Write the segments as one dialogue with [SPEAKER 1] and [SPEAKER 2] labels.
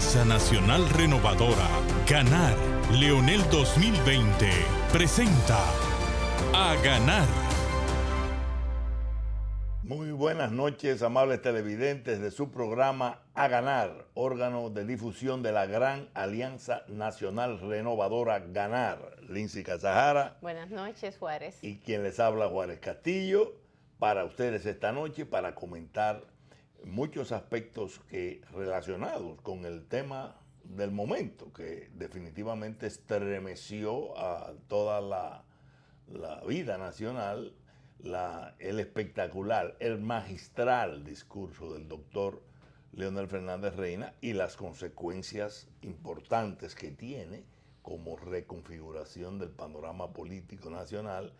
[SPEAKER 1] Alianza Nacional Renovadora, Ganar, Leonel 2020, presenta A Ganar.
[SPEAKER 2] Muy buenas noches, amables televidentes de su programa A Ganar, órgano de difusión de la Gran Alianza Nacional Renovadora Ganar. Lindsay Casajara.
[SPEAKER 3] Buenas noches, Juárez.
[SPEAKER 2] Y quien les habla, Juárez Castillo, para ustedes esta noche para comentar muchos aspectos relacionados con el tema del momento, que definitivamente estremeció a toda la vida nacional. El espectacular, el magistral discurso del doctor Leonel Fernández Reina y las consecuencias importantes que tiene como reconfiguración del panorama político nacional,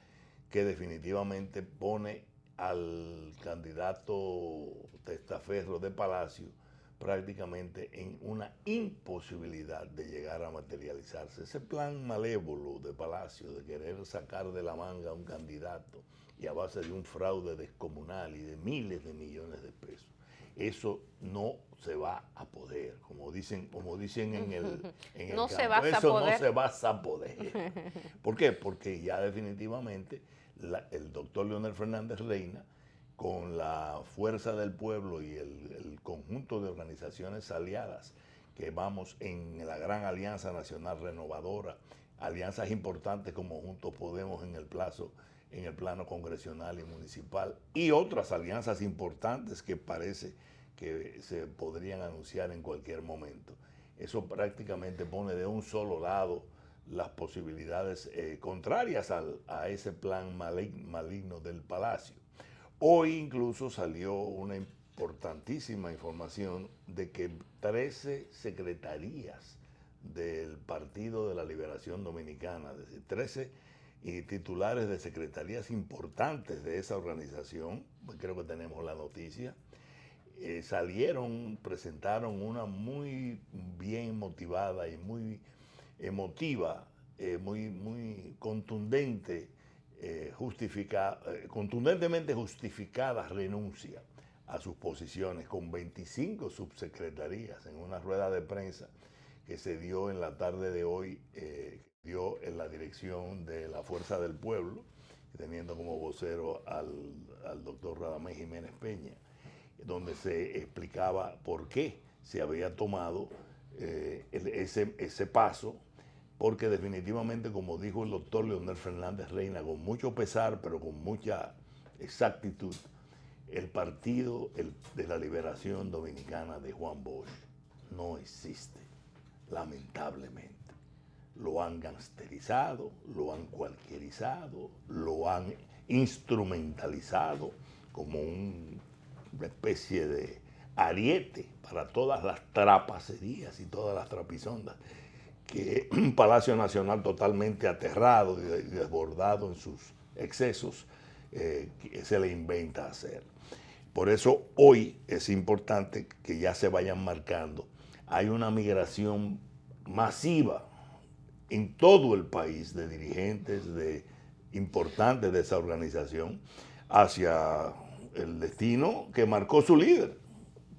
[SPEAKER 2] que definitivamente pone al candidato testaferro de Palacio prácticamente en una imposibilidad de llegar a materializarse. Ese plan malévolo de Palacio de querer sacar de la manga a un candidato y a base de un fraude descomunal y de miles de millones de pesos, eso no se va a poder, como dicen en el
[SPEAKER 3] no
[SPEAKER 2] campo.
[SPEAKER 3] Se va a
[SPEAKER 2] Eso
[SPEAKER 3] poder.
[SPEAKER 2] no se va a poder. ¿Por qué? Porque ya definitivamente el doctor Leonel Fernández Reina, con la fuerza del pueblo y el conjunto de organizaciones aliadas que vamos en la Gran Alianza Nacional Renovadora, alianzas importantes como Juntos Podemos en el plano congresional y municipal, y otras alianzas importantes que parece que se podrían anunciar en cualquier momento. Eso prácticamente pone de un solo lado las posibilidades contrarias a ese plan maligno del Palacio. Hoy incluso salió una importantísima información de que 13 secretarías del Partido de la Liberación Dominicana, es decir, 13 titulares de secretarías importantes de esa organización, pues creo que tenemos la noticia, presentaron una muy bien motivada y muy emotiva, muy contundente, contundentemente justificada renuncia a sus posiciones, con 25 subsecretarías, en una rueda de prensa que se dio en la tarde de hoy, dio en la dirección de la Fuerza del Pueblo, teniendo como vocero al doctor Radamés Jiménez Peña, donde se explicaba por qué se había tomado ese paso, porque definitivamente, como dijo el doctor Leonel Fernández Reina, con mucho pesar, pero con mucha exactitud, el Partido de la Liberación Dominicana de Juan Bosch no existe, lamentablemente. Lo han gangsterizado, lo han cualquierizado, lo han instrumentalizado como una especie de ariete para todas las trapacerías y todas las trapisondas que un Palacio Nacional totalmente aterrado y desbordado en sus excesos se le inventa hacer. Por eso hoy es importante que ya se vayan marcando. Hay una migración masiva en todo el país de dirigentes importantes de esa organización hacia el destino que marcó su líder.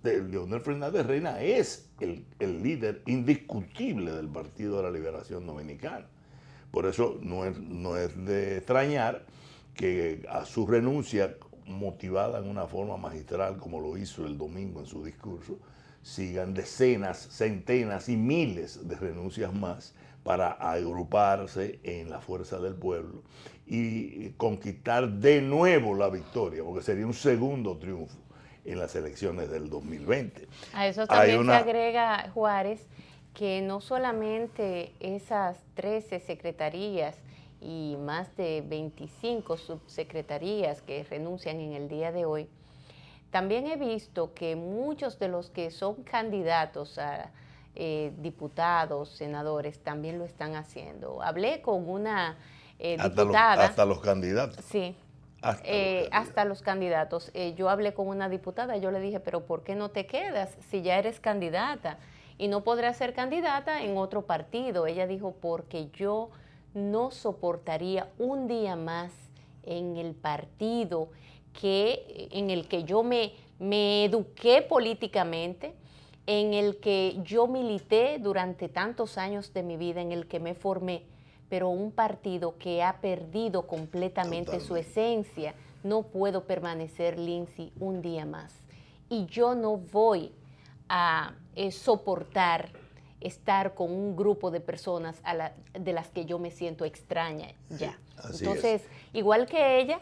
[SPEAKER 2] Leonel Fernández Reina es el líder indiscutible del Partido de la Liberación Dominicana. Por eso no es de extrañar que a su renuncia, motivada en una forma magistral, como lo hizo el domingo en su discurso, sigan decenas, centenas y miles de renuncias más para agruparse en la fuerza del pueblo y conquistar de nuevo la victoria, porque sería un segundo triunfo en las elecciones del 2020.
[SPEAKER 3] A eso también se agrega, Juárez, que no solamente esas 13 secretarías y más de 25 subsecretarías que renuncian en el día de hoy, también he visto que muchos de los que son candidatos a diputados, senadores, también lo están haciendo. Hablé con una diputada.
[SPEAKER 2] Hasta los candidatos.
[SPEAKER 3] Sí. Hasta los candidatos. Yo hablé con una diputada, yo le dije, pero ¿por qué no te quedas si ya eres candidata? Y no podrás ser candidata en otro partido. Ella dijo, porque yo no soportaría un día más en el partido en el que yo me eduqué políticamente, en el que yo milité durante tantos años de mi vida, en el que me formé, pero un partido que ha perdido completamente su esencia. No puedo permanecer, Lindsay, un día más. Y yo no voy a soportar estar con un grupo de personas de las que yo me siento extraña ya. Entonces, igual que ella,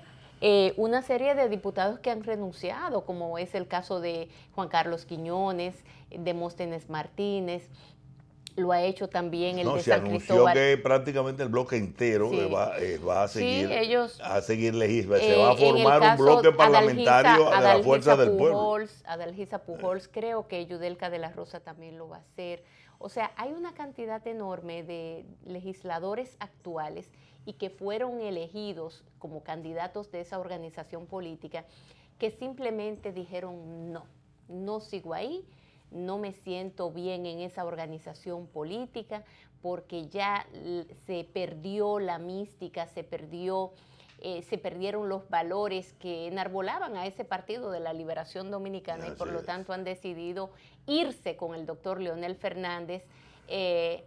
[SPEAKER 3] una serie de diputados que han renunciado, como es el caso de Juan Carlos Quiñones, Demóstenes Martínez, lo ha hecho también el de San Cristóbal.
[SPEAKER 2] Se anunció que prácticamente el bloque entero va a seguir, legislando. Se va a formar un bloque parlamentario de la fuerza del pueblo.
[SPEAKER 3] Adalgisa Pujols, creo que Yudelka de la Rosa también lo va a hacer. O sea, hay una cantidad enorme de legisladores actuales y que fueron elegidos como candidatos de esa organización política que simplemente dijeron no sigo ahí, no me siento bien en esa organización política porque ya se perdió la mística, se perdieron los valores que enarbolaban a ese Partido de la Liberación Dominicana y por lo tanto han decidido irse con el doctor Leonel Fernández,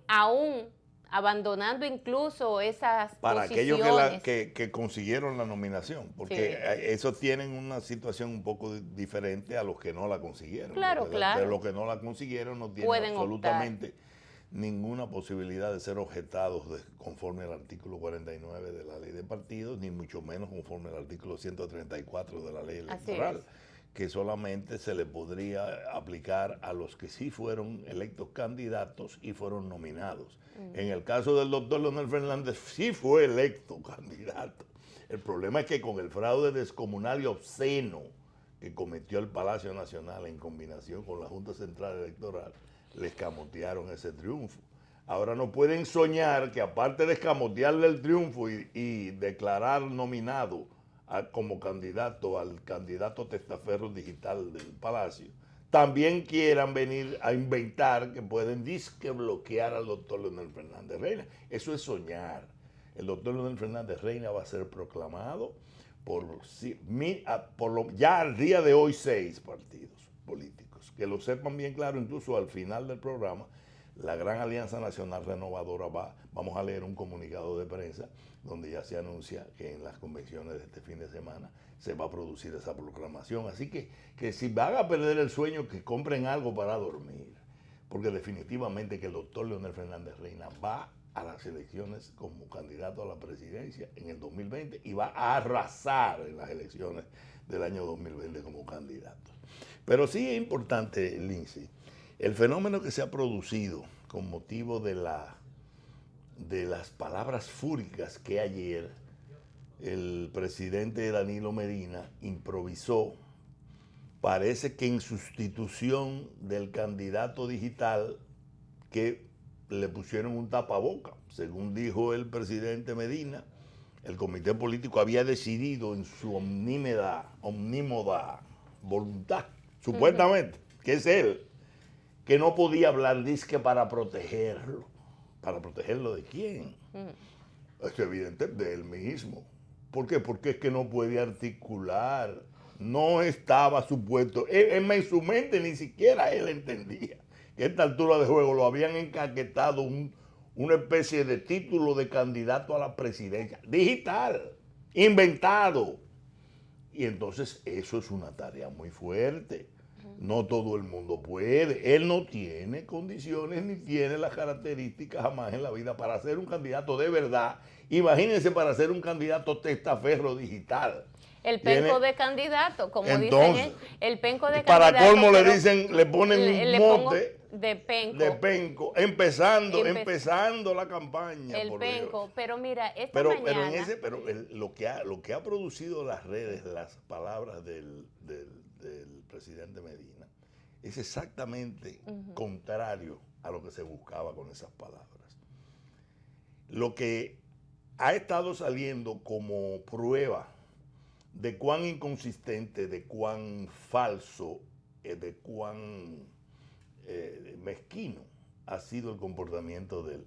[SPEAKER 3] aún abandonando incluso esas
[SPEAKER 2] para
[SPEAKER 3] posiciones.
[SPEAKER 2] Aquellos que consiguieron la nominación, porque esos tienen una situación un poco diferente a los que no la consiguieron.
[SPEAKER 3] Claro.
[SPEAKER 2] Pero los que no la consiguieron no tienen absolutamente ninguna posibilidad de ser objetados conforme al artículo 49 de la ley de partidos, ni mucho menos conforme al artículo 134 de la ley electoral, que solamente se le podría aplicar a los que sí fueron electos candidatos y fueron nominados. En el caso del doctor Leonel Fernández sí fue electo candidato. El problema es que con el fraude descomunal y obsceno que cometió el Palacio Nacional en combinación con la Junta Central Electoral, le escamotearon ese triunfo. Ahora no pueden soñar que aparte de escamotearle el triunfo y declarar nominado como candidato al candidato testaferro digital del Palacio, también quieran venir a inventar que pueden disque bloquear al doctor Leonel Fernández Reina. Eso es soñar. El doctor Leonel Fernández Reina va a ser proclamado ya al día de hoy 6 partidos políticos. Que lo sepan bien claro, incluso al final del programa, la Gran Alianza Nacional Renovadora vamos a leer un comunicado de prensa donde ya se anuncia que en las convenciones de este fin de semana se va a producir esa proclamación. Así que si van a perder el sueño, que compren algo para dormir, porque definitivamente que el doctor Leonel Fernández Reina va a las elecciones como candidato a la presidencia en el 2020 y va a arrasar en las elecciones del año 2020 como candidato. Pero sí es importante, Lindsay, el fenómeno que se ha producido con motivo de las palabras fúricas que ayer el presidente Danilo Medina improvisó, parece que en sustitución del candidato digital que le pusieron un tapaboca. Según dijo el presidente Medina, el comité político había decidido en su omnímoda voluntad, supuestamente, que es él, que no podía hablar disque para protegerlo. ¿Para protegerlo de quién? Es evidente, de él mismo. ¿Por qué? Porque es que no puede articular. No estaba supuesto. En su mente ni siquiera él entendía que a esta altura de juego lo habían encaquetado una especie de título de candidato a la presidencia. Digital, inventado. Y entonces eso es una tarea muy fuerte. No todo el mundo puede. Él no tiene condiciones ni tiene las características jamás en la vida para ser un candidato de verdad. Imagínense para ser un candidato testaferro digital.
[SPEAKER 3] El penco de candidato, como dicen, el penco de candidato.
[SPEAKER 2] Para colmo le ponen un mote
[SPEAKER 3] de penco.
[SPEAKER 2] Empezando la campaña.
[SPEAKER 3] El penco, Dios. Pero mira,
[SPEAKER 2] mañana... Pero lo que ha producido las redes, las palabras del presidente Medina, es exactamente contrario a lo que se buscaba con esas palabras. Lo que ha estado saliendo como prueba de cuán inconsistente, de cuán falso, de cuán mezquino ha sido el comportamiento de él.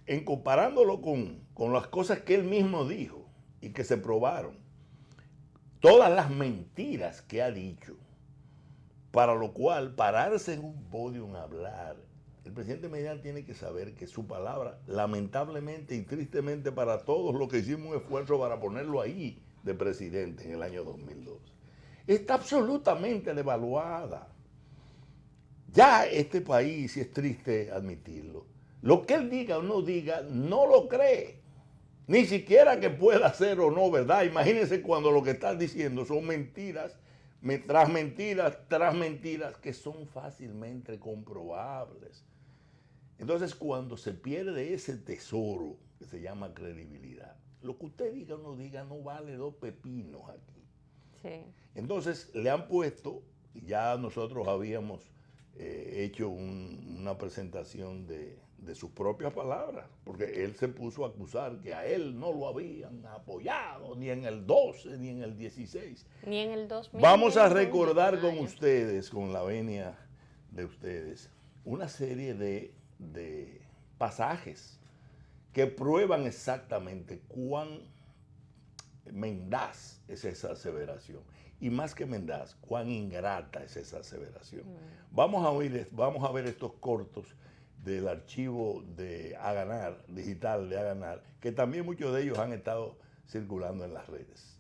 [SPEAKER 2] En comparándolo con las cosas que él mismo dijo y que se probaron, todas las mentiras que ha dicho Para lo cual, pararse en un podio a hablar, el presidente Medina tiene que saber que su palabra, lamentablemente y tristemente para todos los que hicimos un esfuerzo para ponerlo ahí de presidente en el año 2012, está absolutamente devaluada. Ya este país, y es triste admitirlo, lo que él diga o no diga, no lo cree. Ni siquiera que pueda ser o no verdad. Imagínense cuando lo que estás diciendo son mentiras, tras mentiras, tras mentiras, que son fácilmente comprobables. Entonces, cuando se pierde ese tesoro que se llama credibilidad, lo que usted diga o no diga no vale dos pepinos aquí. Sí. Entonces, le han puesto, ya nosotros habíamos hecho una presentación de sus propias palabras, porque él se puso a acusar que a él no lo habían apoyado ni en el 12, ni en el 16.
[SPEAKER 3] Ni en el 2000.
[SPEAKER 2] Vamos a recordar con ustedes, con la venia de ustedes, una serie de pasajes que prueban exactamente cuán mendaz es esa aseveración. Y más que mendaz, cuán ingrata es esa aseveración. Vamos a ver estos cortos del archivo de Aganar, digital de Aganar, que también muchos de ellos han estado circulando en las redes.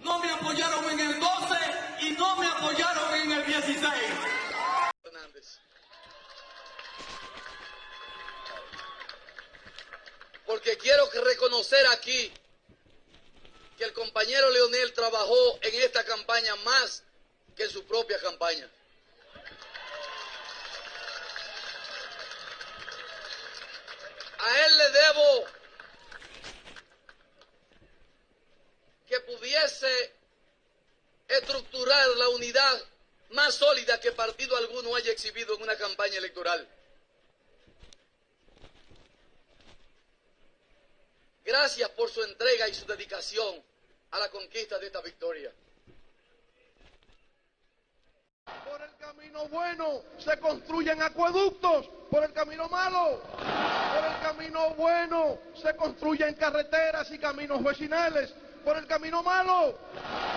[SPEAKER 4] No me apoyaron en el 12 y no me apoyaron en el 16. Fernández. Porque quiero reconocer aquí que el compañero Leonel trabajó en esta campaña más que en su propia campaña. A él le debo que pudiese estructurar la unidad más sólida que partido alguno haya exhibido en una campaña electoral. Gracias por su entrega y su dedicación a la conquista de esta victoria.
[SPEAKER 5] Por el camino bueno se construyen acueductos, por el camino malo. Por el camino bueno se construyen carreteras y caminos vecinales, por el camino malo.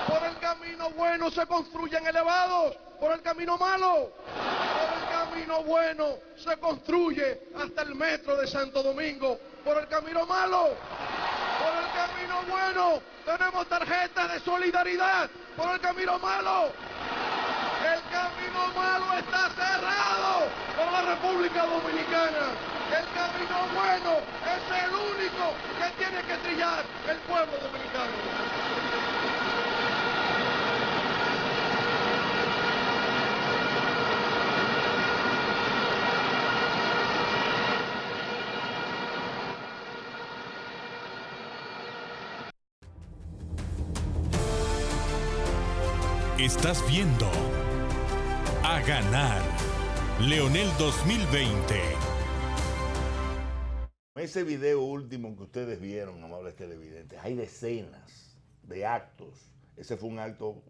[SPEAKER 5] Por el camino bueno se construyen elevados, por el camino malo. Por el camino bueno se construye hasta el metro de Santo Domingo, por el camino malo. Por el camino bueno tenemos tarjetas de solidaridad, por el camino malo. El camino malo está cerrado por la República Dominicana. El camino bueno es el único que tiene que trillar el pueblo dominicano.
[SPEAKER 1] Estás viendo A Ganar, Leonel 2020.
[SPEAKER 2] Ese video último que ustedes vieron, amables televidentes, hay decenas de actos. Ese fue un acto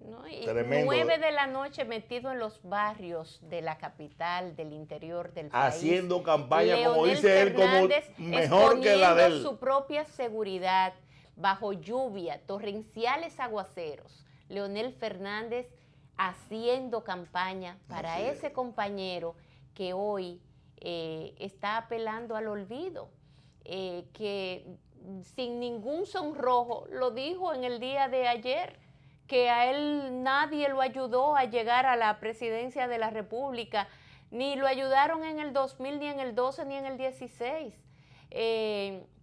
[SPEAKER 2] tremendo.
[SPEAKER 3] 9 de la noche metido en los barrios de la capital, del interior del país.
[SPEAKER 2] Haciendo campaña,
[SPEAKER 3] Leonel
[SPEAKER 2] como dice él, como mejor que la de él.
[SPEAKER 3] Su propia seguridad bajo lluvia, torrenciales aguaceros. Leonel Fernández haciendo campaña para ese compañero que hoy está apelando al olvido, que sin ningún sonrojo lo dijo en el día de ayer, que a él nadie lo ayudó a llegar a la presidencia de la República, ni lo ayudaron en el 2000, ni en el 12, ni en el 16.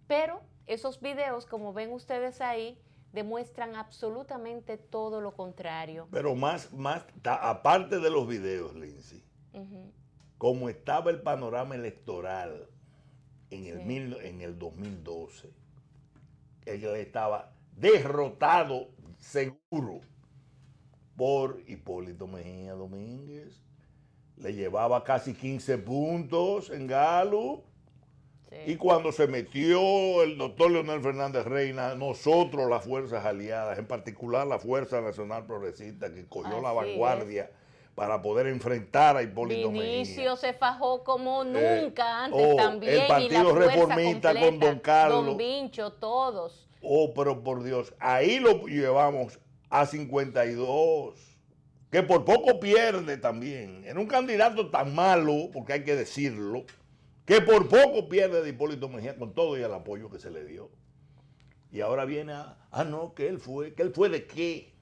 [SPEAKER 3] Pero esos videos, como ven ustedes ahí, demuestran absolutamente todo lo contrario.
[SPEAKER 2] Pero más aparte de los videos, Lindsay, como estaba el panorama electoral en el 2012, él estaba derrotado seguro por Hipólito Mejía Domínguez. Le llevaba casi 15 puntos en Gallup. Sí. Y cuando se metió el doctor Leonel Fernández Reina, nosotros, las fuerzas aliadas, en particular la Fuerza Nacional Progresista, que cogió la vanguardia para poder enfrentar a Hipólito Mejía.
[SPEAKER 3] Vinicio se fajó como nunca antes también.
[SPEAKER 2] El Partido Reformista con Don Carlos.
[SPEAKER 3] Don Vincho, todos.
[SPEAKER 2] Pero por Dios, ahí lo llevamos a 52, que por poco pierde también. Era un candidato tan malo, porque hay que decirlo, que por poco pierde de Hipólito Mejía con todo y el apoyo que se le dio. Y ahora viene no, que él fue de qué,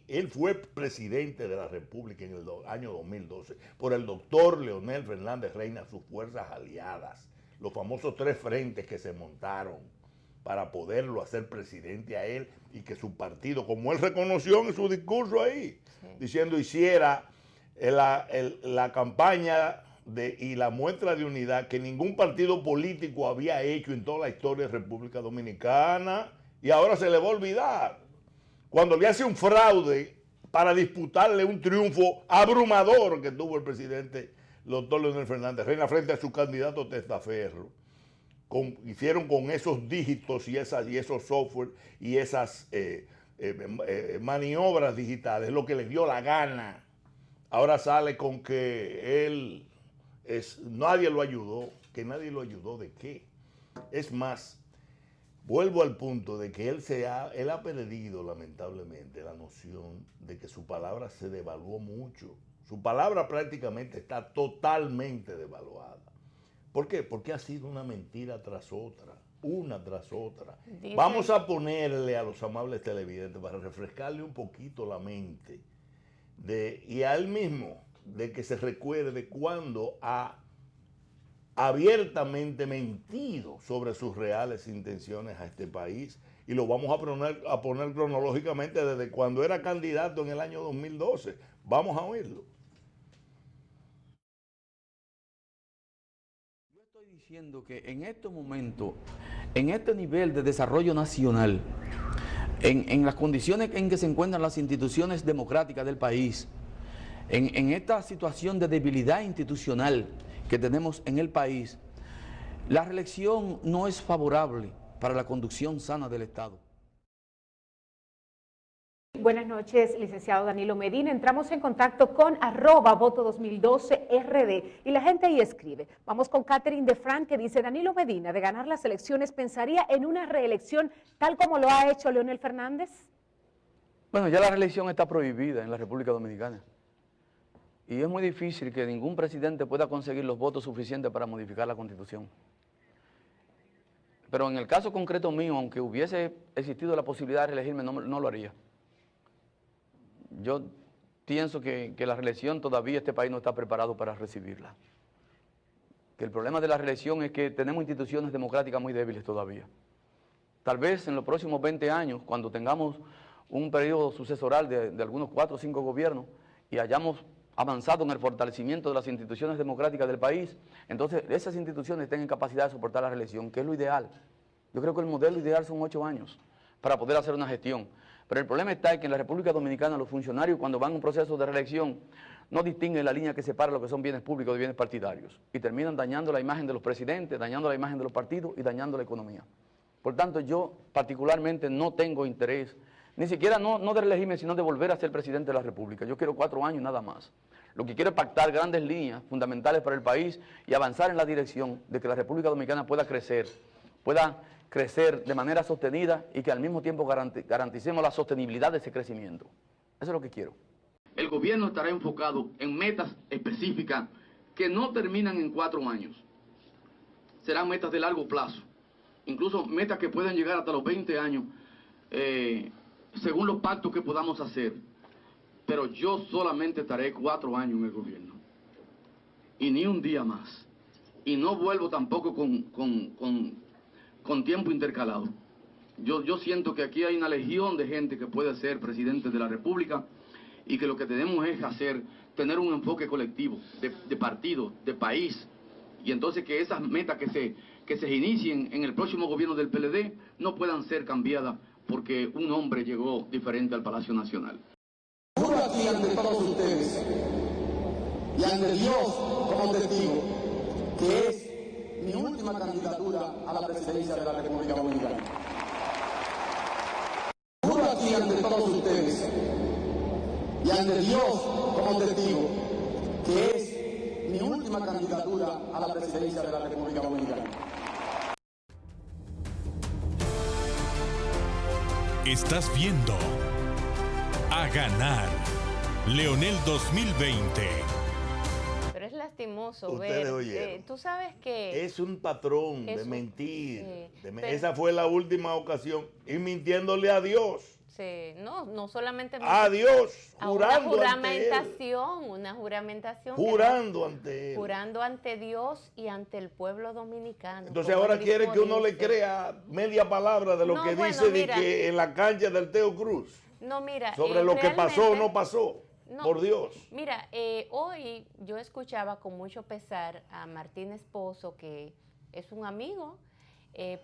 [SPEAKER 2] él fue presidente de la República en el año 2012 por el doctor Leonel Fernández Reina, sus fuerzas aliadas, los famosos 3 frentes que se montaron para poderlo hacer presidente a él y que su partido, como él reconoció en su discurso ahí, diciendo hiciera la campaña y la muestra de unidad que ningún partido político había hecho en toda la historia de República Dominicana, y ahora se le va a olvidar. Cuando le hace un fraude para disputarle un triunfo abrumador que tuvo el presidente, el doctor Leonel Fernández Reina, frente a su candidato testaferro, hicieron con esos dígitos y esos software y esas maniobras digitales lo que le dio la gana. Ahora sale con que nadie lo ayudó. ¿Que nadie lo ayudó de qué? Es más, vuelvo al punto de que él ha perdido lamentablemente la noción de que su palabra se devaluó mucho. Su palabra prácticamente está totalmente devaluada. ¿Por qué? Porque ha sido una mentira tras otra, una tras otra. Vamos a ponerle a los amables televidentes, para refrescarle un poquito la mente, y a él mismo, de que se recuerde cuando ha abiertamente mentido sobre sus reales intenciones a este país, y lo vamos a poner cronológicamente desde cuando era candidato en el año 2012. Vamos a oírlo.
[SPEAKER 6] Yo estoy diciendo que en estos momentos, en este nivel de desarrollo nacional, en las condiciones en que se encuentran las instituciones democráticas del país, en esta situación de debilidad institucional que tenemos en el país, la reelección no es favorable para la conducción sana del Estado.
[SPEAKER 7] Buenas noches, licenciado Danilo Medina. Entramos en contacto con @voto2012RD y la gente ahí escribe. Vamos con Catherine de Frank, que dice: Danilo Medina, de ganar las elecciones, ¿pensaría en una reelección tal como lo ha hecho Leonel Fernández?
[SPEAKER 6] Bueno, ya la reelección está prohibida en la República Dominicana. Y es muy difícil que ningún presidente pueda conseguir los votos suficientes para modificar la Constitución. Pero en el caso concreto mío, aunque hubiese existido la posibilidad de reelegirme, no lo haría. Yo pienso que la reelección todavía este país no está preparado para recibirla. Que el problema de la reelección es que tenemos instituciones democráticas muy débiles todavía. Tal vez en los próximos 20 años, cuando tengamos un periodo sucesoral de algunos 4 o 5 gobiernos y hayamos avanzado en el fortalecimiento de las instituciones democráticas del país, entonces esas instituciones tengan capacidad de soportar la reelección, que es lo ideal. Yo creo que el modelo ideal son 8 años para poder hacer una gestión. Pero el problema está en que en la República Dominicana los funcionarios, cuando van a un proceso de reelección, no distinguen la línea que separa lo que son bienes públicos de bienes partidarios y terminan dañando la imagen de los presidentes, dañando la imagen de los partidos y dañando la economía. Por tanto, yo particularmente no tengo interés, ni siquiera no de reelegirme, sino de volver a ser presidente de la República. Yo quiero 4 años nada más. Lo que quiero es pactar grandes líneas fundamentales para el país y avanzar en la dirección de que la República Dominicana pueda crecer de manera sostenida y que al mismo tiempo garanticemos la sostenibilidad de ese crecimiento. Eso es lo que quiero. El gobierno estará enfocado en metas específicas que no terminan en 4 años. Serán metas de largo plazo, incluso metas que puedan llegar hasta los 20 años, según los pactos que podamos hacer. Pero yo solamente estaré 4 años en el gobierno, y ni un día más. Y no vuelvo tampoco con tiempo intercalado. Yo siento que aquí hay una legión de gente que puede ser presidente de la República y que lo que tenemos es tener un enfoque colectivo, de partido, de país, y entonces que esas metas que se inicien en el próximo gobierno del PLD no puedan ser cambiadas porque un hombre llegó diferente al Palacio Nacional.
[SPEAKER 8] Juro aquí ante todos ustedes y ante Dios como testigo que es mi última candidatura a la presidencia de la República Dominicana. Juro aquí ante todos ustedes y ante Dios como testigo que es mi última candidatura a la presidencia de la República Dominicana.
[SPEAKER 1] Estás viendo A Ganar, Leonel 2020.
[SPEAKER 3] Pero es lastimoso
[SPEAKER 2] Ustedes
[SPEAKER 3] ver,
[SPEAKER 2] oyeron.
[SPEAKER 3] tú sabes que...
[SPEAKER 2] Es un patrón
[SPEAKER 3] es
[SPEAKER 2] de
[SPEAKER 3] un-
[SPEAKER 2] mentir.
[SPEAKER 3] pero-
[SPEAKER 2] Esa fue la última ocasión. Y mintiéndole a Dios.
[SPEAKER 3] Sí, no solamente...
[SPEAKER 2] A Dios.
[SPEAKER 3] a una
[SPEAKER 2] Jurando ante él.
[SPEAKER 3] juramentación.
[SPEAKER 2] Jurando ante él.
[SPEAKER 3] Jurando ante Dios y ante el pueblo dominicano.
[SPEAKER 2] Entonces
[SPEAKER 3] como
[SPEAKER 2] ahora
[SPEAKER 3] él
[SPEAKER 2] quiere
[SPEAKER 3] mismo
[SPEAKER 2] que uno le
[SPEAKER 3] dice.
[SPEAKER 2] crea media palabra de lo
[SPEAKER 3] No,
[SPEAKER 2] que
[SPEAKER 3] bueno,
[SPEAKER 2] dice de
[SPEAKER 3] mira.
[SPEAKER 2] que en la cancha del Teo Cruz.
[SPEAKER 3] No, mira...
[SPEAKER 2] Sobre lo que pasó o
[SPEAKER 3] realmente-
[SPEAKER 2] no pasó.
[SPEAKER 3] No,
[SPEAKER 2] Por Dios.
[SPEAKER 3] Mira, hoy yo escuchaba con mucho pesar a Martín Esposo, que es un amigo,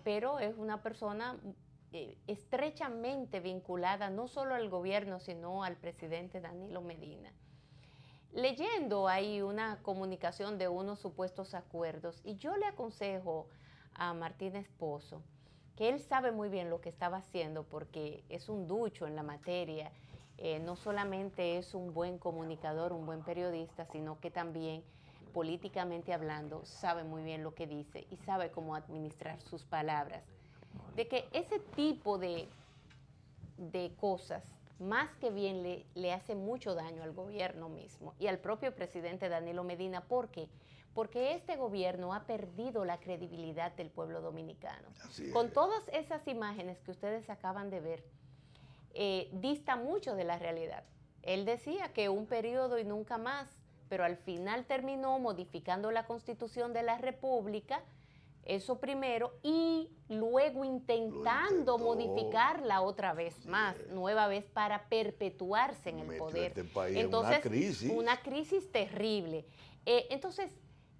[SPEAKER 3] pero es una persona estrechamente vinculada no solo al gobierno, sino al presidente Danilo Medina. Leyendo ahí una comunicación de unos supuestos acuerdos, y yo le aconsejo a Martín Esposo que él sabe muy bien lo que estaba haciendo porque es un ducho en la materia. No solamente es un buen comunicador, un buen periodista, sino que también políticamente hablando sabe muy bien lo que dice y sabe cómo administrar sus palabras. De que ese tipo de cosas, más que bien le hace mucho daño al gobierno mismo y al propio presidente Danilo Medina. ¿Por qué? Porque este gobierno ha perdido la credibilidad del pueblo dominicano.
[SPEAKER 2] Así es.
[SPEAKER 3] Con todas esas imágenes que ustedes acaban de ver, dista mucho de la realidad. Él decía que un periodo y nunca más, pero al final terminó modificando la Constitución de la República, eso primero, y luego intentando modificarla otra vez más, nueva vez, para perpetuarse en el
[SPEAKER 2] Metió
[SPEAKER 3] poder.
[SPEAKER 2] este país en
[SPEAKER 3] Entonces,
[SPEAKER 2] una crisis.
[SPEAKER 3] crisis terrible. Entonces,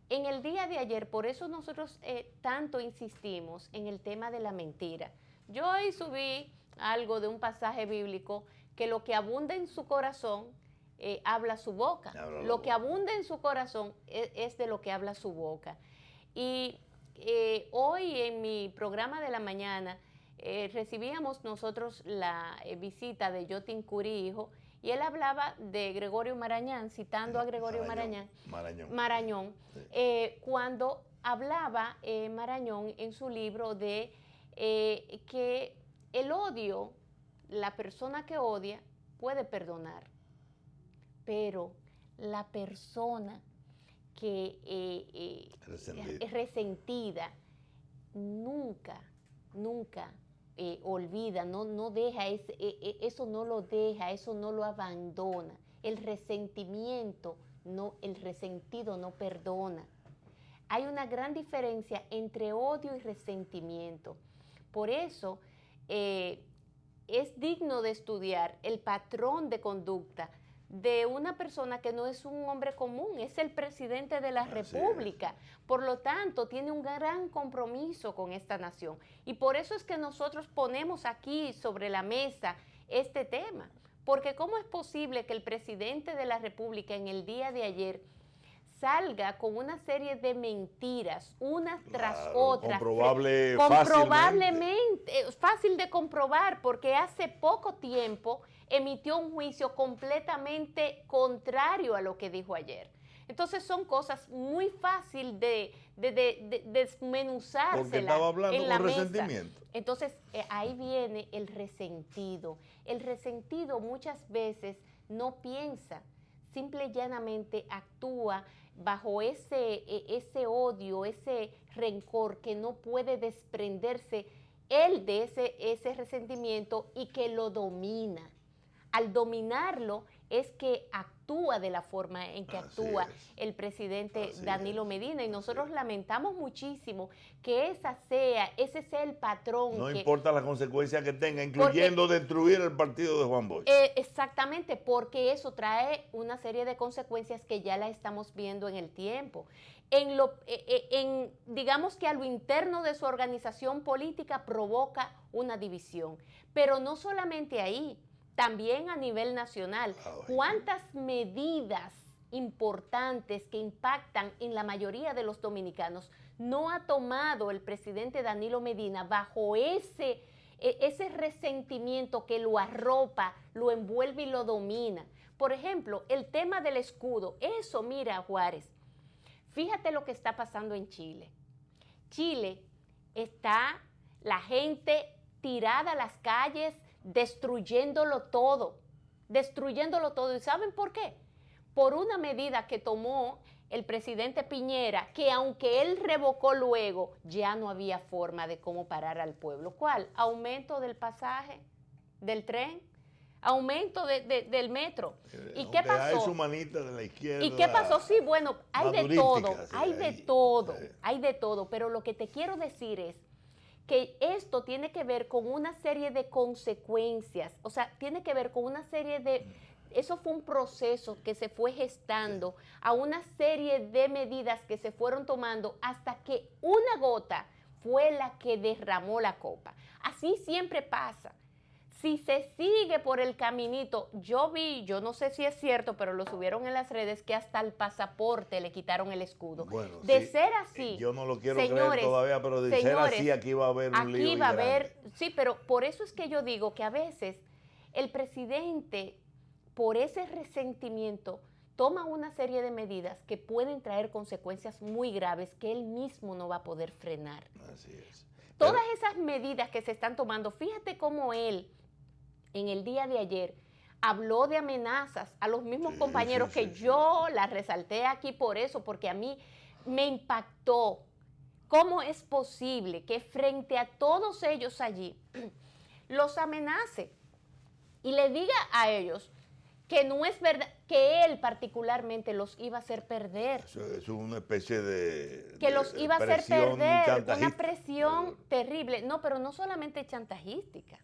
[SPEAKER 3] en el día de ayer, por eso nosotros tanto insistimos en el tema de la mentira. Yo ahí subí algo de un pasaje bíblico que lo que abunda en su corazón habla su boca. Lo que abunda en su corazón es de lo que habla su boca. Y hoy en mi programa de la mañana recibíamos nosotros la visita de Yotin Curi, hijo, y él hablaba de Gregorio Marañón, citando a Gregorio Marañón, cuando hablaba Marañón en su libro de que el odio, la persona que odia puede perdonar, pero la persona que es resentida nunca olvida, no deja, eso no lo deja, eso no lo abandona. El resentimiento, el resentido no perdona. Hay una gran diferencia entre odio y resentimiento. Por eso es digno de estudiar el patrón de conducta de una persona que no es un hombre común, es el presidente de la República. Por lo tanto, tiene un gran compromiso con esta nación. Y por eso es que nosotros ponemos aquí sobre la mesa este tema. Porque ¿cómo es posible que el presidente de la República en el día de ayer salga con una serie de mentiras, unas tras otras? Comprobablemente, fácil de comprobar, porque hace poco tiempo emitió un juicio completamente contrario a lo que dijo ayer. Entonces son cosas muy fáciles de desmenuzarse.
[SPEAKER 2] Porque estaba hablando
[SPEAKER 3] en la
[SPEAKER 2] con
[SPEAKER 3] mesa.
[SPEAKER 2] resentimiento.
[SPEAKER 3] Entonces ahí viene el resentido. El resentido muchas veces no piensa, simple y llanamente actúa bajo ese odio, ese rencor que no puede desprenderse él de ese resentimiento y que lo domina. Al dominarlo es que actúa de la forma en que actúa el presidente Danilo Medina, y nosotros lamentamos muchísimo que ese sea el patrón.
[SPEAKER 2] No importa las consecuencias que tenga, incluyendo destruir el partido de Juan Bosch.
[SPEAKER 3] Exactamente, porque eso trae una serie de consecuencias que ya la estamos viendo en el tiempo. Digamos que a lo interno de su organización política provoca una división, pero no solamente ahí, también a nivel nacional. ¿Cuántas medidas importantes que impactan en la mayoría de los dominicanos no ha tomado el presidente Danilo Medina bajo ese resentimiento que lo arropa, lo envuelve y lo domina? Por ejemplo, el tema del escudo. Eso, mira, Juárez, fíjate lo que está pasando en Chile. Chile está la gente tirada a las calles, destruyéndolo todo. ¿Y saben por qué? Por una medida que tomó el presidente Piñera, que aunque él revocó luego, ya no había forma de cómo parar al pueblo. ¿Cuál? Aumento del pasaje del tren, aumento del metro. ¿Y qué pasó?
[SPEAKER 2] Hay su manita de la izquierda.
[SPEAKER 3] ¿Y qué pasó? Sí, bueno, hay de todo,
[SPEAKER 2] sí,
[SPEAKER 3] hay de todo, pero lo que te quiero decir es que esto tiene que ver con una serie de consecuencias, o sea, tiene que ver con una serie de... Eso fue un proceso que se fue gestando a una serie de medidas que se fueron tomando hasta que una gota fue la que derramó la copa. Así siempre pasa. Si se sigue por el caminito, yo no sé si es cierto, pero lo subieron en las redes, que hasta el pasaporte le quitaron el escudo.
[SPEAKER 2] Bueno,
[SPEAKER 3] de
[SPEAKER 2] sí,
[SPEAKER 3] ser así,
[SPEAKER 2] yo no lo quiero creer todavía, pero de ser así, aquí va a haber un lío.
[SPEAKER 3] Aquí va a haber, sí, pero por eso es que yo digo que a veces el presidente, por ese resentimiento, toma una serie de medidas que pueden traer consecuencias muy graves que él mismo no va a poder frenar.
[SPEAKER 2] Así es.
[SPEAKER 3] Todas esas medidas que se están tomando, fíjate cómo él, en el día de ayer, habló de amenazas a los mismos compañeros que yo las resalté aquí por eso, porque a mí me impactó. ¿Cómo es posible que frente a todos ellos allí los amenace y le diga a ellos que no es verdad, que él particularmente los iba a hacer perder?
[SPEAKER 2] Eso es una especie de...
[SPEAKER 3] Que los iba a hacer perder, una
[SPEAKER 2] chantajista.
[SPEAKER 3] presión terrible. No, pero no solamente chantajística.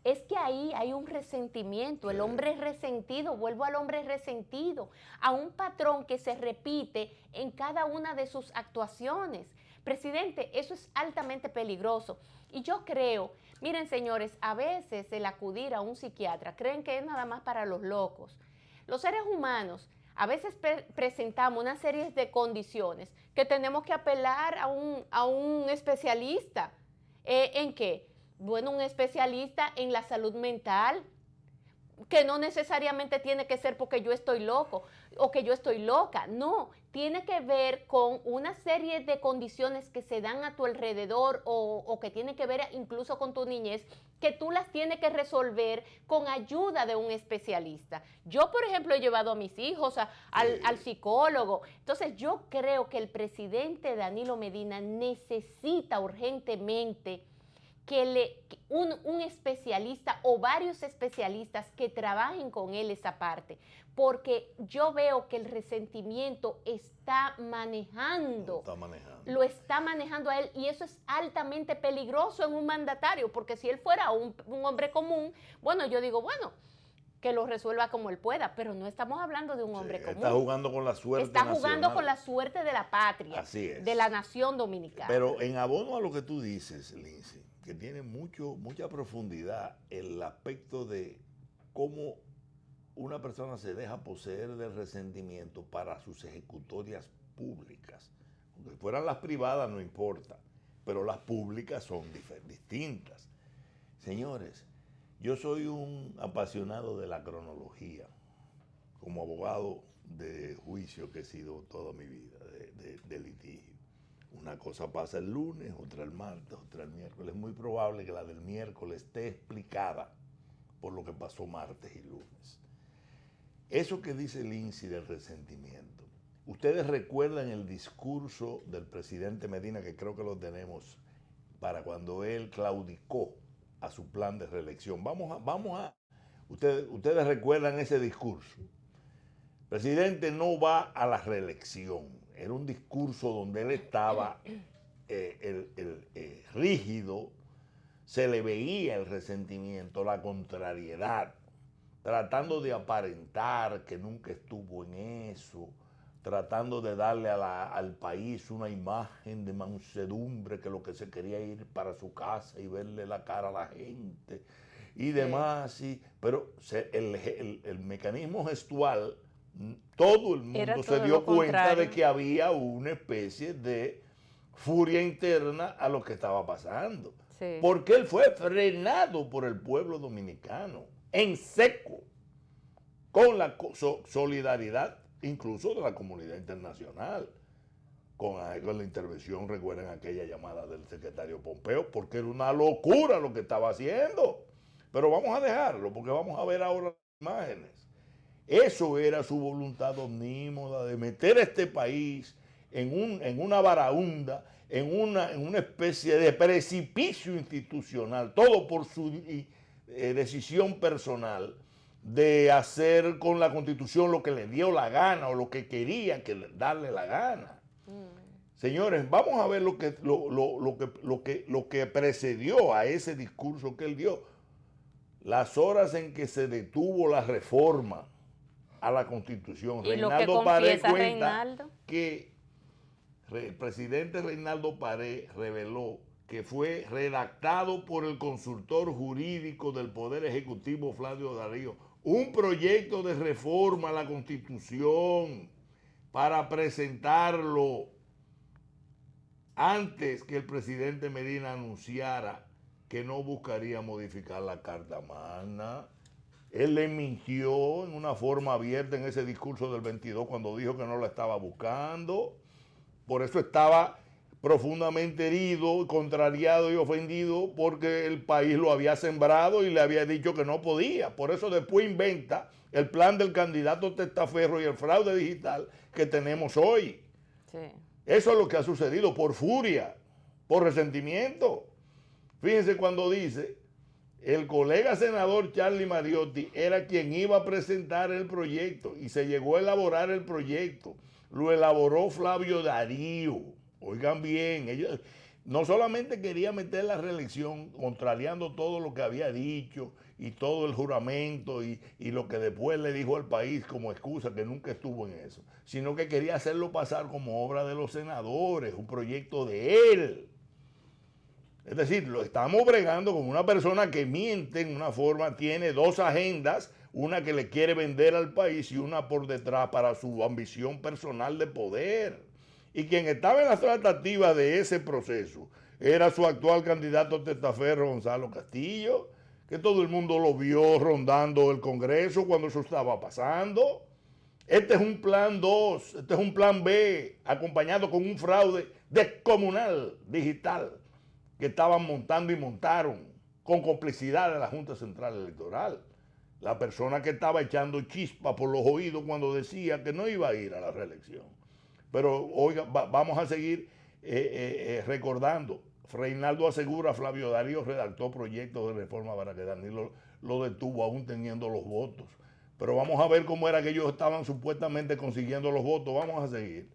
[SPEAKER 3] Es que ahí hay un resentimiento, el hombre es resentido, vuelvo al hombre resentido, a un patrón que se repite en cada una de sus actuaciones. Presidente, eso es altamente peligroso. Y yo creo, miren señores, a veces el acudir a un psiquiatra creen que es nada más para los locos. Los seres humanos a veces presentamos una serie de condiciones que tenemos que apelar a un especialista. ¿En qué? Bueno, un especialista en la salud mental, que no necesariamente tiene que ser porque yo estoy loco o que yo estoy loca. No, tiene que ver con una serie de condiciones que se dan a tu alrededor o que tiene que ver incluso con tu niñez, que tú las tienes que resolver con ayuda de un especialista. Yo, por ejemplo, he llevado a mis hijos al psicólogo. Entonces, yo creo que el presidente Danilo Medina necesita urgentemente un especialista o varios especialistas que trabajen con él esa parte, porque yo veo que el resentimiento lo está manejando a él, y eso es altamente peligroso en un mandatario, porque si él fuera un hombre común, bueno, yo digo, bueno, que lo resuelva como él pueda, pero no estamos hablando de un hombre común.
[SPEAKER 2] Está jugando con la suerte
[SPEAKER 3] nacional. Está jugando con la suerte de la patria,
[SPEAKER 2] así es,
[SPEAKER 3] de la nación dominicana.
[SPEAKER 2] Pero en abono a lo que tú dices, Lindsay, que tiene mucha profundidad el aspecto de cómo una persona se deja poseer del resentimiento para sus ejecutorias públicas. Aunque fueran las privadas no importa, pero las públicas son distintas. Señores, yo soy un apasionado de la cronología, como abogado de juicio que he sido toda mi vida, de litigio. Una cosa pasa el lunes, otra el martes, otra el miércoles. Es muy probable que la del miércoles esté explicada por lo que pasó martes y lunes. Eso que dice Lindsay del resentimiento. Ustedes recuerdan el discurso del presidente Medina, que creo que lo tenemos, para cuando él claudicó a su plan de reelección. Ustedes recuerdan ese discurso. El presidente no va a la reelección. Era un discurso donde él estaba rígido, se le veía el resentimiento, la contrariedad, tratando de aparentar que nunca estuvo en eso, tratando de darle al país una imagen de mansedumbre, que lo que se quería ir para su casa y verle la cara a la gente y demás. Pero el mecanismo gestual, todo el mundo se dio cuenta de que había una especie de furia interna a lo que estaba pasando. Sí. Porque él fue frenado por el pueblo dominicano en seco, con la solidaridad incluso de la comunidad internacional, con la intervención, recuerden aquella llamada del secretario Pompeo, porque era una locura lo que estaba haciendo. Pero vamos a dejarlo porque vamos a ver ahora las imágenes. Eso era su voluntad omnímoda de meter a este país en una barahunda, en una especie de precipicio institucional, todo por su decisión personal de hacer con la Constitución lo que le dio la gana o lo que quería darle la gana. Señores, vamos a ver lo que precedió a ese discurso que él dio. Las horas en que se detuvo la reforma a la Constitución.
[SPEAKER 3] ¿Y Reinaldo Paré cuenta
[SPEAKER 2] que el presidente Reinaldo Paré reveló que fue redactado por el consultor jurídico del Poder Ejecutivo, Flavio Darío, un proyecto de reforma a la Constitución para presentarlo antes que el presidente Medina anunciara que no buscaría modificar la Carta Magna. Él le mintió en una forma abierta en ese discurso del 22 cuando dijo que no la estaba buscando. Por eso estaba profundamente herido, contrariado y ofendido porque el país lo había sembrado y le había dicho que no podía. Por eso después inventa el plan del candidato testaferro y el fraude digital que tenemos hoy. Sí. Eso es lo que ha sucedido por furia, por resentimiento. Fíjense cuando dice, el colega senador Charlie Mariotti era quien iba a presentar el proyecto y se llegó a elaborar el proyecto. Lo elaboró Flavio Darío. Oigan bien, ellos no solamente quería meter la reelección contrariando todo lo que había dicho y todo el juramento y lo que después le dijo al país como excusa, que nunca estuvo en eso, sino que quería hacerlo pasar como obra de los senadores, un proyecto de él. Es decir, lo estamos bregando con una persona que miente en una forma, tiene dos agendas, una que le quiere vender al país y una por detrás para su ambición personal de poder. Y quien estaba en las tratativas de ese proceso era su actual candidato testaferro Gonzalo Castillo, que todo el mundo lo vio rondando el Congreso cuando eso estaba pasando. Este es un plan 2, este es un plan B, acompañado con un fraude descomunal digital que estaban montando y montaron con complicidad de la Junta Central Electoral. La persona que estaba echando chispa por los oídos cuando decía que no iba a ir a la reelección. Pero oiga, vamos a seguir recordando. Reinaldo asegura, Flavio Darío redactó proyectos de reforma para que Danilo lo detuvo aún teniendo los votos. Pero vamos a ver cómo era que ellos estaban supuestamente consiguiendo los votos. Vamos a seguir.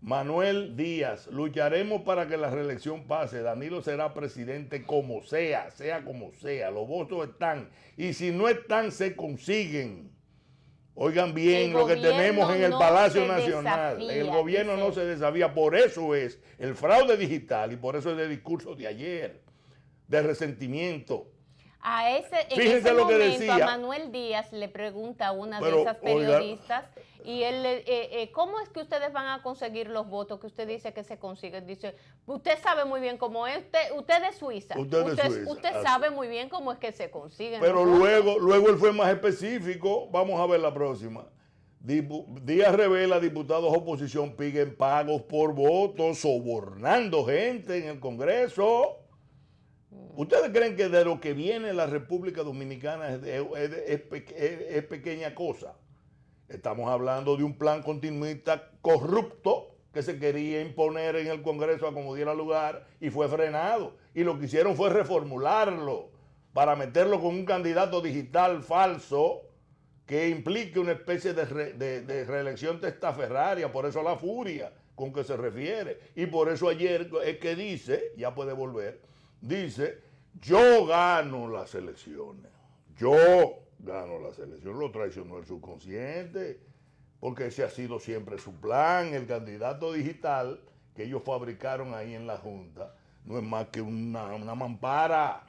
[SPEAKER 2] Manuel Díaz, lucharemos para que la reelección pase. Danilo será presidente como sea, sea como sea. Los votos están. Y si no están, se consiguen. Oigan bien lo que tenemos en el Palacio Nacional. El gobierno no se desafía. Por eso es el fraude digital y por eso es el discurso de ayer, de resentimiento.
[SPEAKER 3] En ese momento, a Manuel Díaz le pregunta a una de esas periodistas, y él ¿cómo es que ustedes van a conseguir los votos que usted dice que se consiguen? Dice, usted sabe muy bien cómo es, usted es Suiza. Usted sabe muy bien cómo es que se consiguen.
[SPEAKER 2] Pero luego él fue más específico. Vamos a ver la próxima. Díaz revela, diputados oposición piden pagos por votos, sobornando gente en el Congreso. ¿Ustedes creen que de lo que viene la República Dominicana es pequeña cosa? Estamos hablando de un plan continuista corrupto que se quería imponer en el Congreso a como diera lugar y fue frenado. Y lo que hicieron fue reformularlo para meterlo con un candidato digital falso que implique una especie de reelección testaferraria. Por eso la furia con que se refiere. Y por eso ayer es que dice, ya puede volver, dice, yo gano las elecciones. Yo gano las elecciones. Lo traicionó el subconsciente, porque ese ha sido siempre su plan. El candidato digital que ellos fabricaron ahí en la Junta no es más que una mampara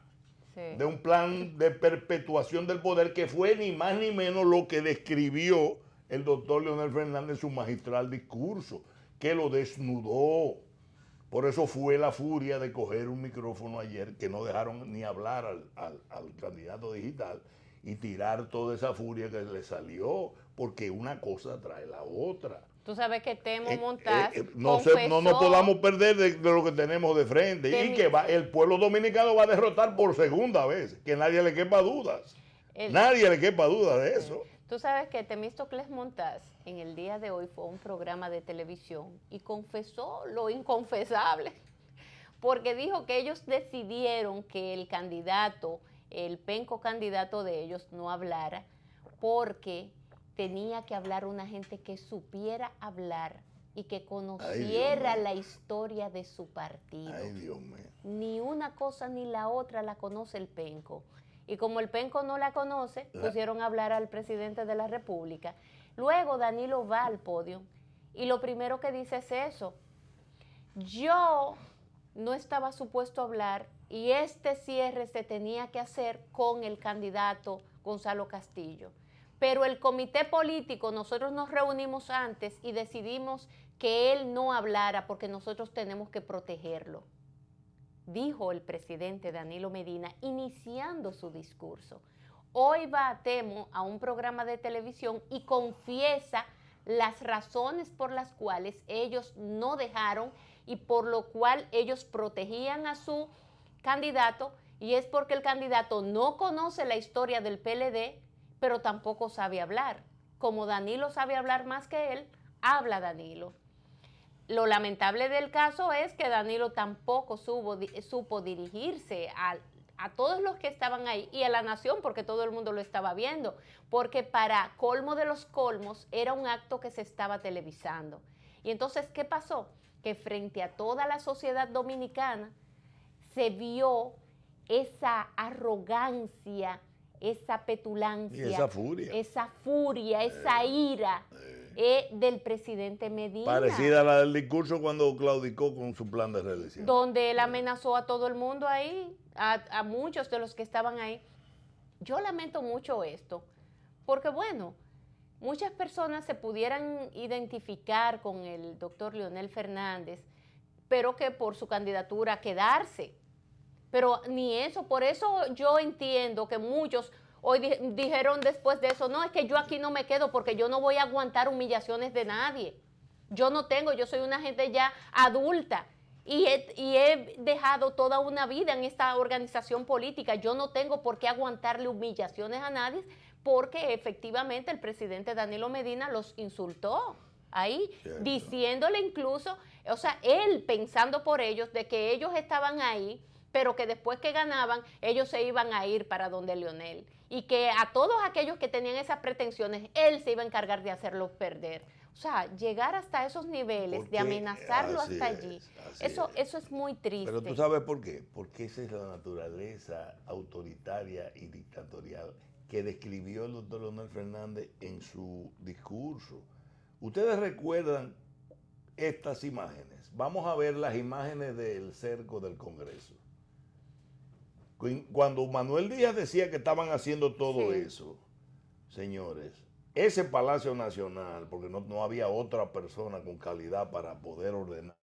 [SPEAKER 2] de un plan de perpetuación del poder que fue ni más ni menos lo que describió el doctor Leonel Fernández en su magistral discurso, que lo desnudó. Por eso fue la furia de coger un micrófono ayer, que no dejaron ni hablar al candidato digital, y tirar toda esa furia que le salió, porque una cosa trae la otra.
[SPEAKER 3] Tú sabes que Temo Montaz
[SPEAKER 2] no nos podamos perder de lo que tenemos de frente y que el pueblo dominicano va a derrotar por segunda vez, que nadie le quepa dudas. Nadie le quepa dudas de eso.
[SPEAKER 3] Tú sabes que Temístocles Montaz en el día de hoy fue a un programa de televisión y confesó lo inconfesable, porque dijo que ellos decidieron que el candidato, el penco candidato de ellos, no hablara porque tenía que hablar una gente que supiera hablar y que conociera la historia de su partido.
[SPEAKER 2] Ay, Dios mío.
[SPEAKER 3] Ni una cosa ni la otra la conoce el penco. Y como el penco no la conoce, pusieron a hablar al presidente de la República. Luego Danilo va al podio y lo primero que dice es eso. Yo no estaba supuesto a hablar y este cierre se tenía que hacer con el candidato Gonzalo Castillo. Pero el comité político, nosotros nos reunimos antes y decidimos que él no hablara porque nosotros tenemos que protegerlo, dijo el presidente Danilo Medina iniciando su discurso. Hoy va a Temo a un programa de televisión y confiesa las razones por las cuales ellos no dejaron y por lo cual ellos protegían a su candidato, y es porque el candidato no conoce la historia del PLD, pero tampoco sabe hablar. Como Danilo sabe hablar más que él, habla Danilo. Lo lamentable del caso es que Danilo tampoco supo dirigirse a todos los que estaban ahí y a la nación, porque todo el mundo lo estaba viendo, porque para colmo de los colmos era un acto que se estaba televisando. Y entonces, ¿qué pasó? Que frente a toda la sociedad dominicana se vio esa arrogancia, esa petulancia,
[SPEAKER 2] y esa furia,
[SPEAKER 3] esa ira del presidente Medina.
[SPEAKER 2] Parecida a la del discurso cuando claudicó con su plan de reelección.
[SPEAKER 3] Donde él amenazó a todo el mundo ahí, a muchos de los que estaban ahí. Yo lamento mucho esto, porque bueno, muchas personas se pudieran identificar con el doctor Leonel Fernández, pero que por su candidatura quedarse. Pero ni eso, por eso yo entiendo que muchos hoy dijeron después de eso, no, es que yo aquí no me quedo porque yo no voy a aguantar humillaciones de nadie. Yo soy una gente ya adulta y he dejado toda una vida en esta organización política. Yo no tengo por qué aguantarle humillaciones a nadie porque efectivamente el presidente Danilo Medina los insultó ahí, diciéndole incluso, o sea, él pensando por ellos de que ellos estaban ahí, pero que después que ganaban, ellos se iban a ir para donde Leonel. Y que a todos aquellos que tenían esas pretensiones, él se iba a encargar de hacerlos perder. O sea, llegar hasta esos niveles, de amenazarlo hasta allí, eso es muy triste.
[SPEAKER 2] Pero tú sabes por qué. Porque esa es la naturaleza autoritaria y dictatorial que describió el doctor Leonel Fernández en su discurso. Ustedes recuerdan estas imágenes. Vamos a ver las imágenes del cerco del Congreso. Cuando Manuel Díaz decía que estaban haciendo todo eso, señores, ese Palacio Nacional, porque no había otra persona con calidad para poder ordenar,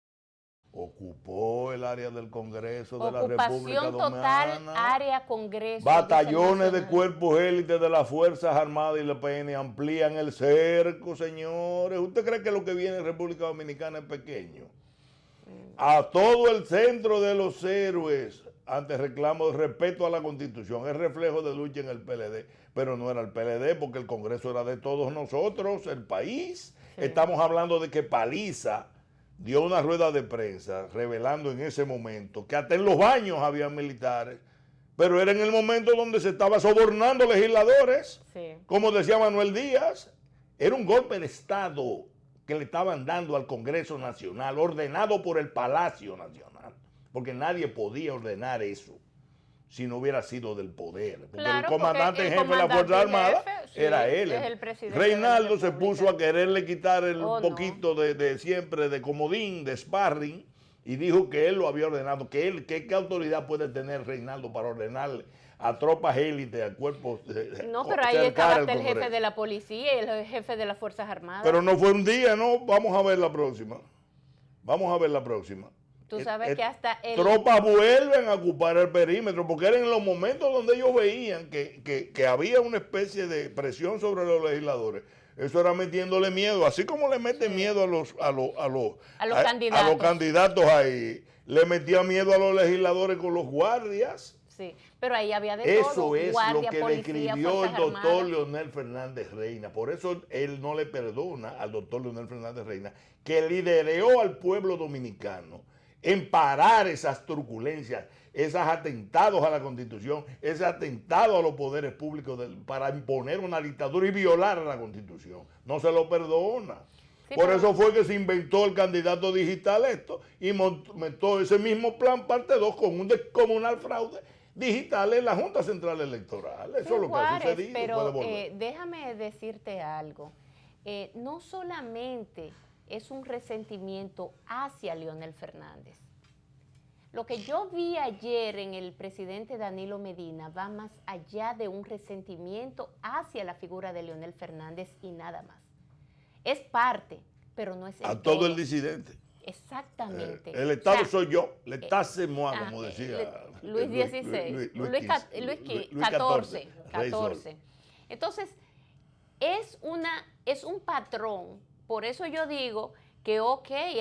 [SPEAKER 2] ocupó el área del Congreso de la República Dominicana. Ocupación total,
[SPEAKER 3] área Congreso.
[SPEAKER 2] Batallones de cuerpos élites de las Fuerzas Armadas y la PN amplían el cerco, señores. ¿Usted cree que lo que viene en República Dominicana es pequeño? A todo el centro de los héroes ante reclamo de respeto a la Constitución, es reflejo de lucha en el PLD, pero no era el PLD porque el Congreso era de todos nosotros, el país. Estamos hablando de que Paliza dio una rueda de prensa revelando en ese momento que hasta en los baños había militares, pero era en el momento donde se estaba sobornando legisladores, como decía Manuel Díaz. Era un golpe de Estado que le estaban dando al Congreso Nacional, ordenado por el Palacio Nacional, porque nadie podía ordenar eso si no hubiera sido del poder. Porque el comandante en jefe de la Fuerza Armada era él. Reinaldo se puso a quererle quitar el poquito de siempre de comodín, de sparring, y dijo que él lo había ordenado. ¿Qué autoridad puede tener Reinaldo para ordenarle a tropas élites, a cuerpos?
[SPEAKER 3] No, pero ahí estaba hasta el jefe de la policía y el jefe de las Fuerzas Armadas.
[SPEAKER 2] Pero no fue un día, ¿no? Vamos a ver la próxima. Vamos a ver la próxima.
[SPEAKER 3] Tú sabes que hasta
[SPEAKER 2] tropas vuelven a ocupar el perímetro, porque eran en los momentos donde ellos veían que había una especie de presión sobre los legisladores. Eso era metiéndole miedo, así como le meten miedo a los candidatos ahí, le metía miedo a los legisladores con los guardias.
[SPEAKER 3] Sí, pero ahí había de
[SPEAKER 2] eso
[SPEAKER 3] todo.
[SPEAKER 2] Eso es
[SPEAKER 3] guardia,
[SPEAKER 2] lo que
[SPEAKER 3] policía,
[SPEAKER 2] le escribió el doctor
[SPEAKER 3] Armadas.
[SPEAKER 2] Leonel Fernández Reina. Por eso él no le perdona al doctor Leonel Fernández Reina, que lideró al pueblo dominicano en parar esas turbulencias, esos atentados a la Constitución, ese atentado a los poderes públicos para imponer una dictadura y violar a la Constitución. No se lo perdona. Sí, por eso fue que se inventó el candidato digital y montó ese mismo plan parte 2 con un descomunal fraude digital en la Junta Central Electoral. Eso es lo que ha sucedido.
[SPEAKER 3] Pero déjame decirte algo. No solamente es un resentimiento hacia Leonel Fernández. Lo que yo vi ayer en el presidente Danilo Medina va más allá de un resentimiento hacia la figura de Leonel Fernández y nada más. Es parte, pero no es el
[SPEAKER 2] a todo el disidente.
[SPEAKER 3] Exactamente.
[SPEAKER 2] El Estado soy yo, el Estado c'est moi, como decía
[SPEAKER 3] Luis XVI, Luis XIV. Entonces, es un patrón. Por eso yo digo que,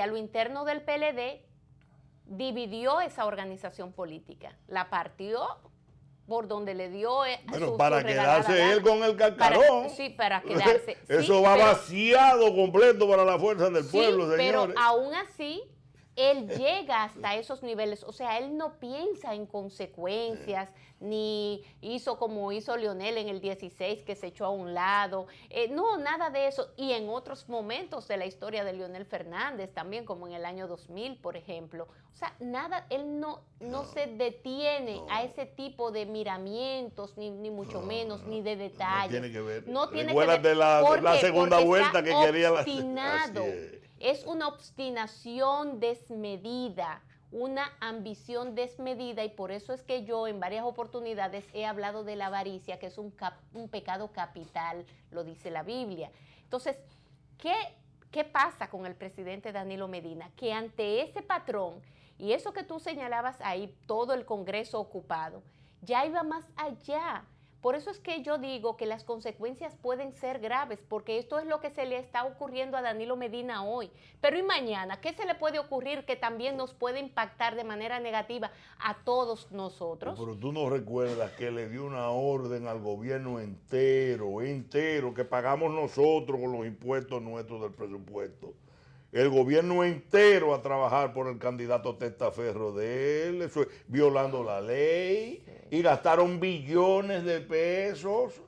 [SPEAKER 3] a lo interno del PLD dividió esa organización política, la partió por donde le dio
[SPEAKER 2] para quedarse él con el cascarón.
[SPEAKER 3] Para quedarse.
[SPEAKER 2] Eso va vaciado completo para las fuerzas del pueblo, señores.
[SPEAKER 3] Pero aún así, él llega hasta esos niveles. O sea, él no piensa en consecuencias, ni hizo como hizo Leonel en el 16, que se echó a un lado. No, nada de eso. Y en otros momentos de la historia de Leonel Fernández, también como en el año 2000, por ejemplo. O sea, nada, él no se detiene a ese tipo de miramientos, ni mucho menos, ni de detalles.
[SPEAKER 2] No tiene que ver.
[SPEAKER 3] No tiene que ver.
[SPEAKER 2] De la segunda vuelta que quería la...
[SPEAKER 3] Es una obstinación desmedida, una ambición desmedida, y por eso es que yo en varias oportunidades he hablado de la avaricia, que es un pecado capital, lo dice la Biblia. Entonces, ¿qué pasa con el presidente Danilo Medina? Que ante ese patrón, y eso que tú señalabas ahí, todo el Congreso ocupado, ya iba más allá. Por eso es que yo digo que las consecuencias pueden ser graves, porque esto es lo que se le está ocurriendo a Danilo Medina hoy. Pero ¿y mañana? ¿Qué se le puede ocurrir que también nos puede impactar de manera negativa a todos nosotros?
[SPEAKER 2] Pero tú no recuerdas que le dio una orden al gobierno entero, que pagamos nosotros con los impuestos nuestros del presupuesto. El gobierno entero a trabajar por el candidato testaferro de él, eso es, violando la ley, y gastaron billones de pesos,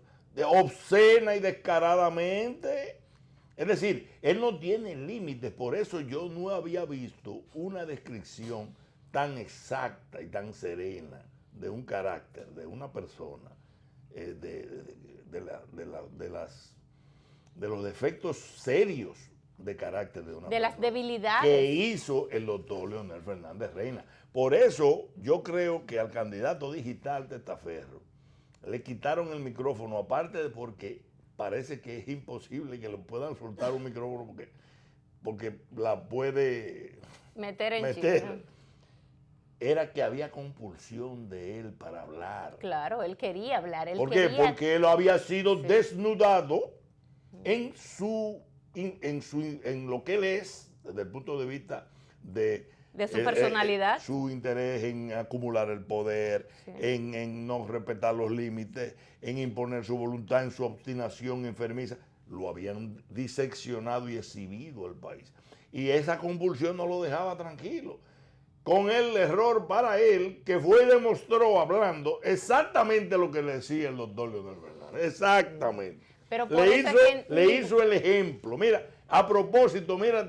[SPEAKER 2] obscena y descaradamente. Es decir, él no tiene límites, por eso yo no había visto una descripción tan exacta y tan serena de un carácter, de una persona, de los defectos serios de carácter de una persona,
[SPEAKER 3] las debilidades
[SPEAKER 2] que hizo el doctor Leonel Fernández Reina. Por eso yo creo que al candidato digital testaferro le quitaron el micrófono, aparte de porque parece que es imposible que le puedan soltar un micrófono porque la puede
[SPEAKER 3] meter en China.
[SPEAKER 2] Era que había compulsión de él para hablar.
[SPEAKER 3] Claro, él quería hablar.
[SPEAKER 2] ¿Por qué? Porque él había sido desnudado en lo que él es, desde el punto de vista de
[SPEAKER 3] su personalidad,
[SPEAKER 2] su interés en acumular el poder, en no respetar los límites, en imponer su voluntad, en su obstinación enfermiza. Lo habían diseccionado y exhibido al país. Y esa convulsión no lo dejaba tranquilo. Con el error para él, que fue y demostró hablando exactamente lo que le decía el doctor Leonel Fernández. Exactamente.
[SPEAKER 3] Pero
[SPEAKER 2] le hizo el ejemplo. Mira, a propósito, mira,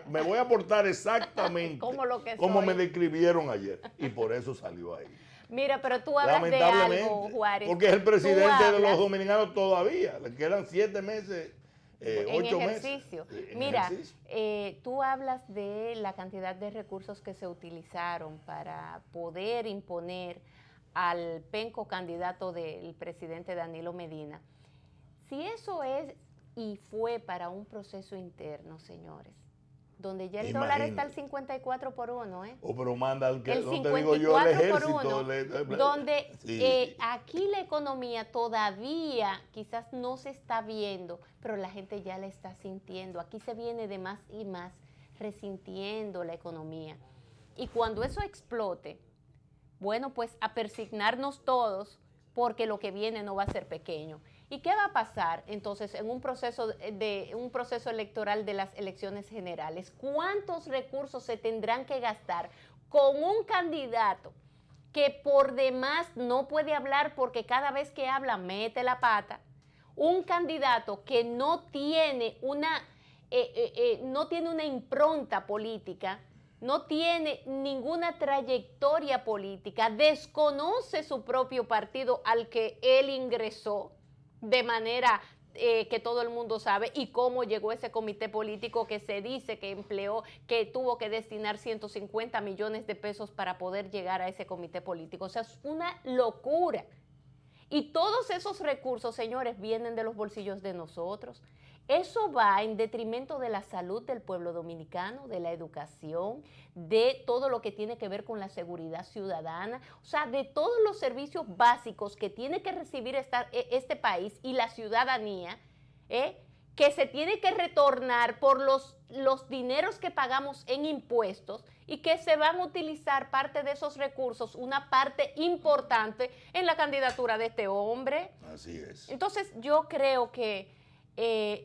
[SPEAKER 2] me voy a portar exactamente como me describieron ayer. Y por eso salió ahí.
[SPEAKER 3] Mira, pero tú hablas de algo, Juárez.
[SPEAKER 2] Porque es el presidente de los dominicanos todavía. Le quedan 7 meses, 8 meses.
[SPEAKER 3] Mira, tú hablas de la cantidad de recursos que se utilizaron para poder imponer al penco candidato del presidente Danilo Medina. Si eso es y fue para un proceso interno, señores, donde ya el dólar está al 54 por 1, ¿eh?
[SPEAKER 2] O pero manda al que
[SPEAKER 3] el
[SPEAKER 2] no
[SPEAKER 3] 54
[SPEAKER 2] te digo yo, el ejército,
[SPEAKER 3] por 1, donde
[SPEAKER 2] sí.
[SPEAKER 3] Aquí la economía todavía quizás no se está viendo, pero la gente ya la está sintiendo. Aquí se viene de más y más resintiendo la economía. Y cuando eso explote, bueno, pues a persignarnos todos, porque lo que viene no va a ser pequeño. ¿Y qué va a pasar entonces en un proceso electoral de las elecciones generales? ¿Cuántos recursos se tendrán que gastar con un candidato que por demás no puede hablar porque cada vez que habla mete la pata? Un candidato que no tiene una impronta política, no tiene ninguna trayectoria política, desconoce su propio partido al que él ingresó de manera que todo el mundo sabe, y cómo llegó ese comité político que se dice que empleó, que tuvo que destinar 150 millones de pesos para poder llegar a ese comité político. O sea, es una locura. Y todos esos recursos, señores, vienen de los bolsillos de nosotros. Eso va en detrimento de la salud del pueblo dominicano, de la educación, de todo lo que tiene que ver con la seguridad ciudadana, o sea, de todos los servicios básicos que tiene que recibir este país y la ciudadanía, que se tiene que retornar por los dineros que pagamos en impuestos y que se van a utilizar parte de esos recursos, una parte importante, en la candidatura de este hombre.
[SPEAKER 2] Así es.
[SPEAKER 3] Entonces, yo creo que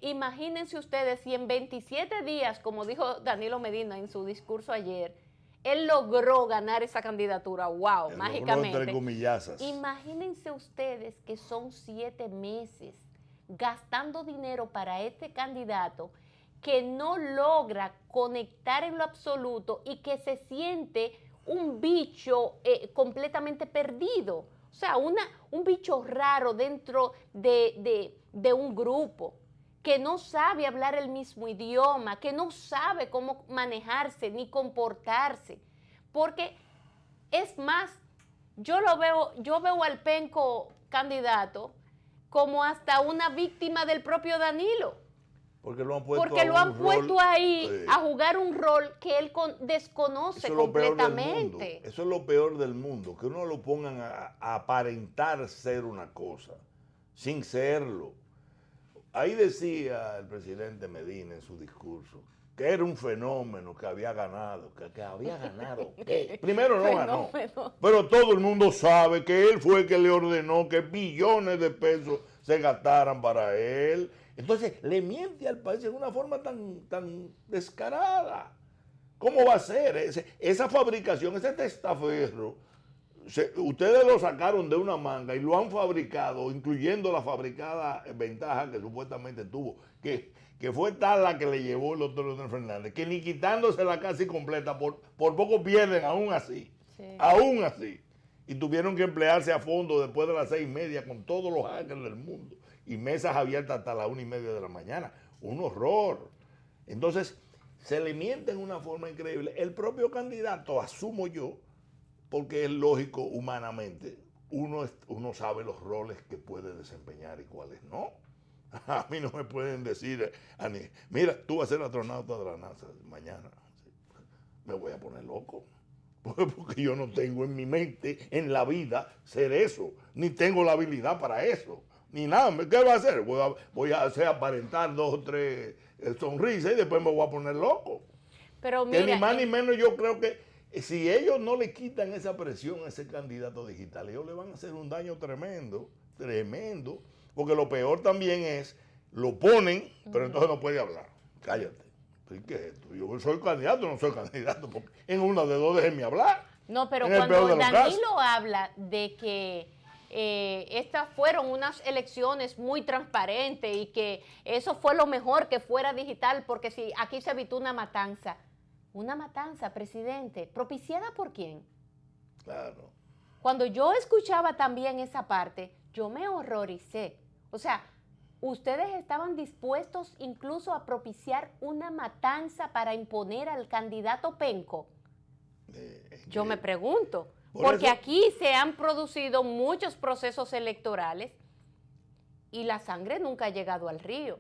[SPEAKER 3] imagínense ustedes si en 27 días, como dijo Danilo Medina en su discurso ayer, él logró ganar esa candidatura. ¡Wow!
[SPEAKER 2] El
[SPEAKER 3] Mágicamente.
[SPEAKER 2] entre comillazas.
[SPEAKER 3] Imagínense ustedes que son 7 meses gastando dinero para este candidato que no logra conectar en lo absoluto y que se siente un bicho completamente perdido. O sea, un bicho raro dentro de un grupo, que no sabe hablar el mismo idioma, que no sabe cómo manejarse ni comportarse. Porque, es más, yo veo al penco candidato como hasta una víctima del propio Danilo.
[SPEAKER 2] Porque lo han
[SPEAKER 3] puesto ahí a jugar un rol que él desconoce completamente.
[SPEAKER 2] Eso es lo peor del mundo, que uno lo pongan a aparentar ser una cosa, sin serlo. Ahí decía el presidente Medina en su discurso que era un fenómeno que había ganado, que había ganado. ¿Qué? Primero no ganó, pero todo el mundo sabe que él fue el que le ordenó que billones de pesos se gastaran para él. Entonces le miente al país de una forma tan descarada. ¿Cómo va a ser? Esa fabricación, ese testaferro, ustedes lo sacaron de una manga y lo han fabricado, incluyendo la fabricada ventaja que supuestamente tuvo, que fue tal la que le llevó el doctor Leonel Fernández, que ni quitándosela casi completa, por poco pierden aún así. Sí. Aún así. Y tuvieron que emplearse a fondo después de las 6:30 con todos los hackers del mundo y mesas abiertas hasta las 1:30 de la mañana. Un horror. Entonces, se le miente en una forma increíble. El propio candidato, asumo yo, porque es lógico humanamente, uno sabe los roles que puede desempeñar y cuáles no. A mí no me pueden decir, mira, tú vas a ser astronauta de la NASA mañana. Me voy a poner loco. Porque yo no tengo en mi mente, en la vida, ser eso. Ni tengo la habilidad para eso. Ni nada. ¿Qué va a hacer? Voy a hacer aparentar 2 o 3 sonrisas y después me voy a poner loco.
[SPEAKER 3] Pero mira,
[SPEAKER 2] que ni más ni menos yo creo que si ellos no le quitan esa presión a ese candidato digital, ellos le van a hacer un daño tremendo, tremendo, porque lo peor también es, lo ponen, pero entonces no puede hablar. Cállate. ¿Qué es esto? Yo soy candidato, no soy candidato, porque en una de dos déjenme hablar.
[SPEAKER 3] No, pero cuando Danilo habla de que estas fueron unas elecciones muy transparentes y que eso fue lo mejor que fuera digital, porque si aquí se evitó una matanza, presidente, ¿propiciada por quién?
[SPEAKER 2] Claro.
[SPEAKER 3] Cuando yo escuchaba también esa parte, yo me horroricé. O sea, ustedes estaban dispuestos incluso a propiciar una matanza para imponer al candidato penco. Yo me pregunto, porque aquí se han producido muchos procesos electorales y la sangre nunca ha llegado al río.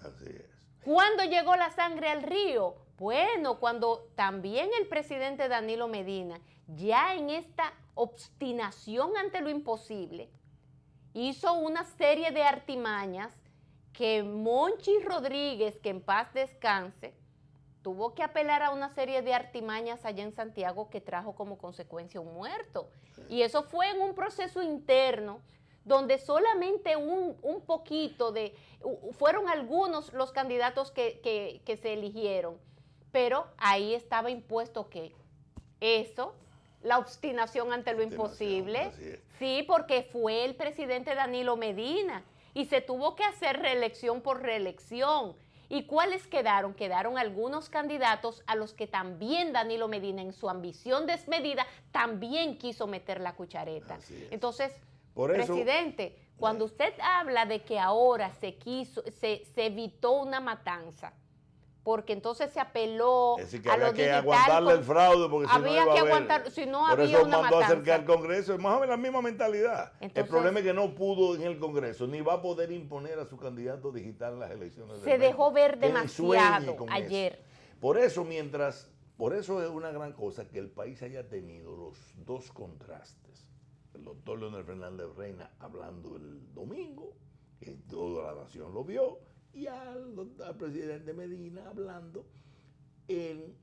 [SPEAKER 2] Así es.
[SPEAKER 3] ¿Cuándo llegó la sangre al río? Bueno, cuando también el presidente Danilo Medina, ya en esta obstinación ante lo imposible, hizo una serie de artimañas que Monchi Rodríguez, que en paz descanse, tuvo que apelar a una serie de artimañas allá en Santiago que trajo como consecuencia un muerto. Y eso fue en un proceso interno donde solamente un poquito fueron algunos los candidatos que se eligieron, pero ahí estaba impuesto que eso, la obstinación ante lo imposible, sí, porque fue el presidente Danilo Medina y se tuvo que hacer reelección por reelección. ¿Y cuáles quedaron? Quedaron algunos candidatos a los que también Danilo Medina, en su ambición desmedida, también quiso meter la cuchareta. Entonces, por eso, presidente, cuando usted habla de que ahora se evitó una matanza, porque entonces se apeló
[SPEAKER 2] es decir, que
[SPEAKER 3] a
[SPEAKER 2] había
[SPEAKER 3] lo
[SPEAKER 2] que
[SPEAKER 3] digital,
[SPEAKER 2] aguantarle el fraude, porque si
[SPEAKER 3] había
[SPEAKER 2] no
[SPEAKER 3] que
[SPEAKER 2] iba a
[SPEAKER 3] aguantar, si no
[SPEAKER 2] por
[SPEAKER 3] había
[SPEAKER 2] eso
[SPEAKER 3] una
[SPEAKER 2] mandó
[SPEAKER 3] matanza.
[SPEAKER 2] a acercar al Congreso, es más o menos la misma mentalidad.
[SPEAKER 3] Entonces,
[SPEAKER 2] el problema es que no pudo en el Congreso, ni va a poder imponer a su candidato digital en las elecciones.
[SPEAKER 3] Se dejó ver demasiado ayer.
[SPEAKER 2] Por eso es una gran cosa que el país haya tenido los dos contrastes. El doctor Leonel Fernández Reina hablando el domingo, que toda la nación lo vio, y al presidente Medina hablando el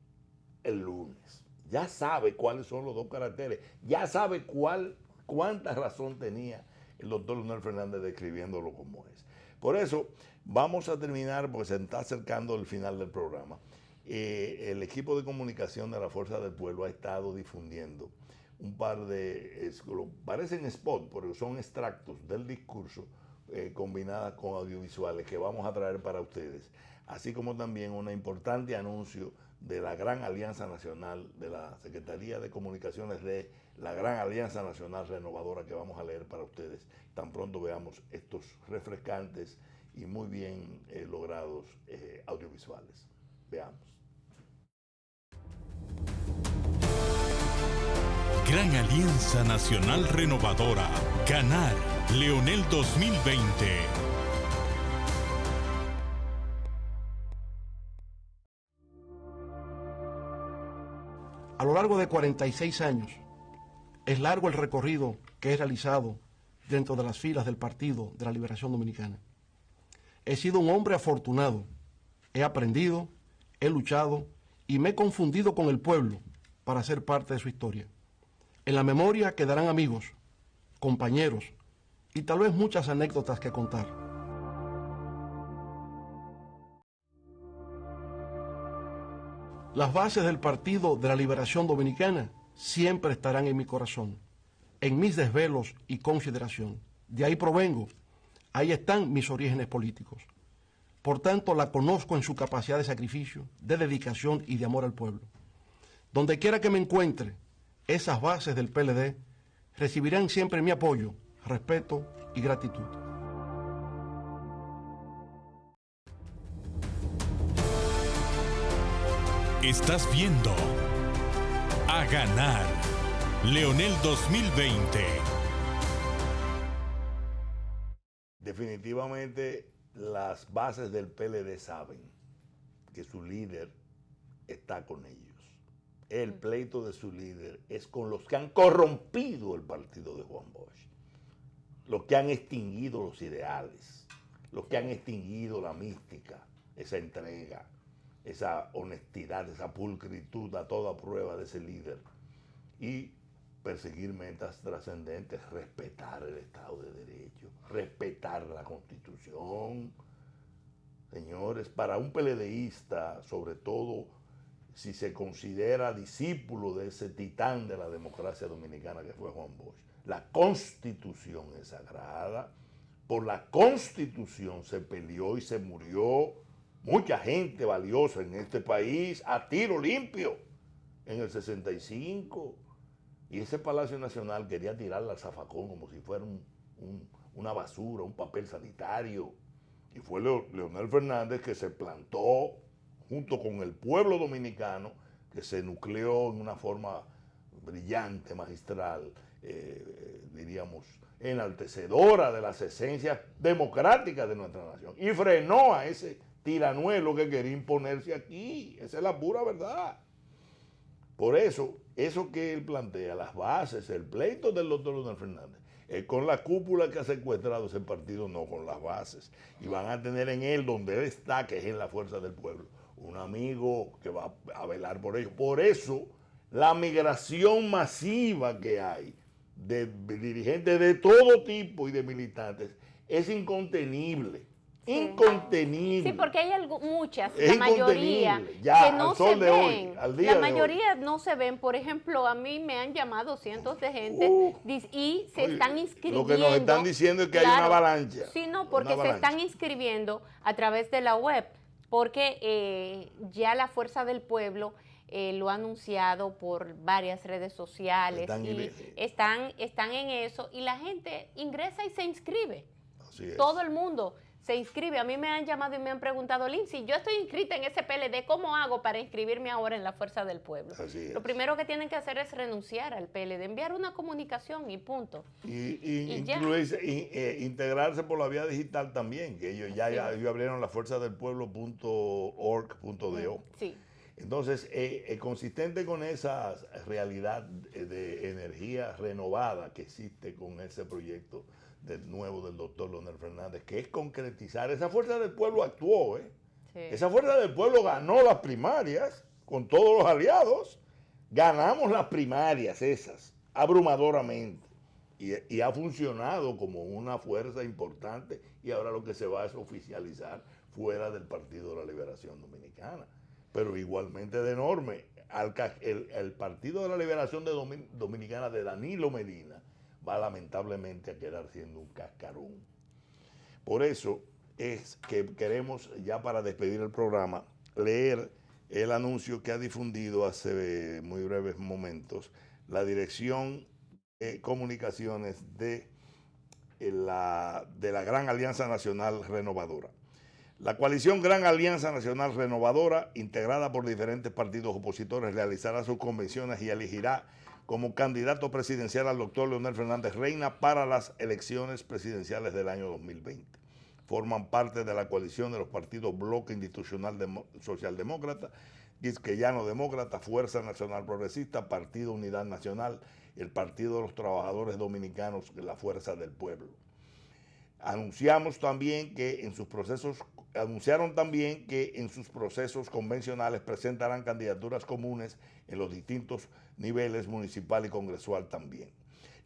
[SPEAKER 2] lunes. Ya sabe cuáles son los dos caracteres, ya sabe cuánta razón tenía el doctor Leonel Fernández describiéndolo como es. Por eso vamos a terminar, porque se está acercando el final del programa. El equipo de comunicación de la Fuerza del Pueblo ha estado difundiendo un par de, parecen spot, porque son extractos del discurso combinadas con audiovisuales que vamos a traer para ustedes, así como también un importante anuncio de la Gran Alianza Nacional, de la Secretaría de Comunicaciones de la Gran Alianza Nacional Renovadora, que vamos a leer para ustedes tan pronto veamos estos refrescantes y muy bien logrados audiovisuales. Veamos.
[SPEAKER 1] Gran Alianza Nacional Renovadora. Ganar. Leonel 2020.
[SPEAKER 9] A lo largo de 46 años, es largo el recorrido que he realizado dentro de las filas del Partido de la Liberación Dominicana. He sido un hombre afortunado, he aprendido, he luchado y me he confundido con el pueblo para ser parte de su historia. En la memoria quedarán amigos, compañeros y tal vez muchas anécdotas que contar. Las bases del Partido de la Liberación Dominicana siempre estarán en mi corazón, en mis desvelos y consideración. De ahí provengo, ahí están mis orígenes políticos. Por tanto, la conozco en su capacidad de sacrificio, de dedicación y de amor al pueblo. Donde quiera que me encuentre, esas bases del PLD recibirán siempre mi apoyo, respeto y gratitud.
[SPEAKER 1] Estás viendo A Ganar. Leonel 2020.
[SPEAKER 2] Definitivamente las bases del PLD saben que su líder está con ellos. El pleito de su líder es con los que han corrompido el partido de Juan Bosch, los que han extinguido los ideales, los que han extinguido la mística, esa entrega, esa honestidad, esa pulcritud a toda prueba de ese líder, y perseguir metas trascendentes, respetar el Estado de Derecho, respetar la Constitución. Señores, para un PLDista, sobre todo si se considera discípulo de ese titán de la democracia dominicana que fue Juan Bosch, la Constitución es sagrada. Por la Constitución se peleó y se murió mucha gente valiosa en este país a tiro limpio en el 65. Y ese Palacio Nacional quería tirarla al zafacón como si fuera una basura, un papel sanitario. Y fue Leonel Fernández que se plantó junto con el pueblo dominicano, que se nucleó en una forma brillante, magistral, diríamos, enaltecedora de las esencias democráticas de nuestra nación. Y frenó a ese tiranuelo que quería imponerse aquí. Esa es la pura verdad. Por eso que él plantea, las bases, el pleito del doctor Leonel Fernández, es con la cúpula que ha secuestrado ese partido, no con las bases. Y van a tener en él, donde él está, que es en la Fuerza del Pueblo, un amigo que va a velar por ellos. Por eso, la migración masiva que hay de dirigentes de todo tipo y de militantes es incontenible. Incontenible.
[SPEAKER 3] Sí, porque hay muchas,
[SPEAKER 2] es
[SPEAKER 3] la mayoría
[SPEAKER 2] ya,
[SPEAKER 3] que no se ven.
[SPEAKER 2] Hoy, al día
[SPEAKER 3] la mayoría
[SPEAKER 2] de hoy.
[SPEAKER 3] No se ven. Por ejemplo, a mí me han llamado cientos de gente y se están inscribiendo.
[SPEAKER 2] Lo que nos están diciendo es que hay una avalancha.
[SPEAKER 3] Sí, no, porque se están inscribiendo a través de la web, porque ya la Fuerza del Pueblo lo ha anunciado por varias redes sociales están en eso y la gente ingresa y se inscribe.
[SPEAKER 2] Así es.
[SPEAKER 3] Todo el mundo se inscribe. A mí me han llamado y me han preguntado, Lindsay, yo estoy inscrita en ese PLD, ¿cómo hago para inscribirme ahora en la Fuerza del Pueblo? Lo primero que tienen que hacer es renunciar al PLD, enviar una comunicación y punto.
[SPEAKER 2] Y integrarse por la vía digital también, que ellos ellos abrieron la fuerzadelpueblo.org.do.
[SPEAKER 3] Sí.
[SPEAKER 2] Entonces, consistente con esa realidad de energía renovada que existe con ese proyecto nuevo del doctor Leonel Fernández, que es concretizar. Esa Fuerza del Pueblo actuó, Sí. Esa Fuerza del Pueblo ganó las primarias con todos los aliados. Ganamos las primarias esas, abrumadoramente. Y ha funcionado como una fuerza importante y ahora lo que se va es oficializar fuera del Partido de la Liberación Dominicana. Pero igualmente de enorme. El Partido de la Liberación Dominicana de Danilo Medina va lamentablemente a quedar siendo un cascarón. Por eso es que queremos, ya para despedir el programa, leer el anuncio que ha difundido hace muy breves momentos la Dirección de Comunicaciones de la Gran Alianza Nacional Renovadora. La coalición Gran Alianza Nacional Renovadora, integrada por diferentes partidos opositores, realizará sus convenciones y elegirá como candidato presidencial al doctor Leonel Fernández Reina para las elecciones presidenciales del año 2020. Forman parte de la coalición de los partidos Bloque Institucional Socialdemócrata, Quisqueyano Demócrata, Fuerza Nacional Progresista, Partido Unidad Nacional, el Partido de los Trabajadores Dominicanos, la Fuerza del Pueblo. Anunciaron también que en sus procesos convencionales presentarán candidaturas comunes en los distintos niveles municipal y congresual también.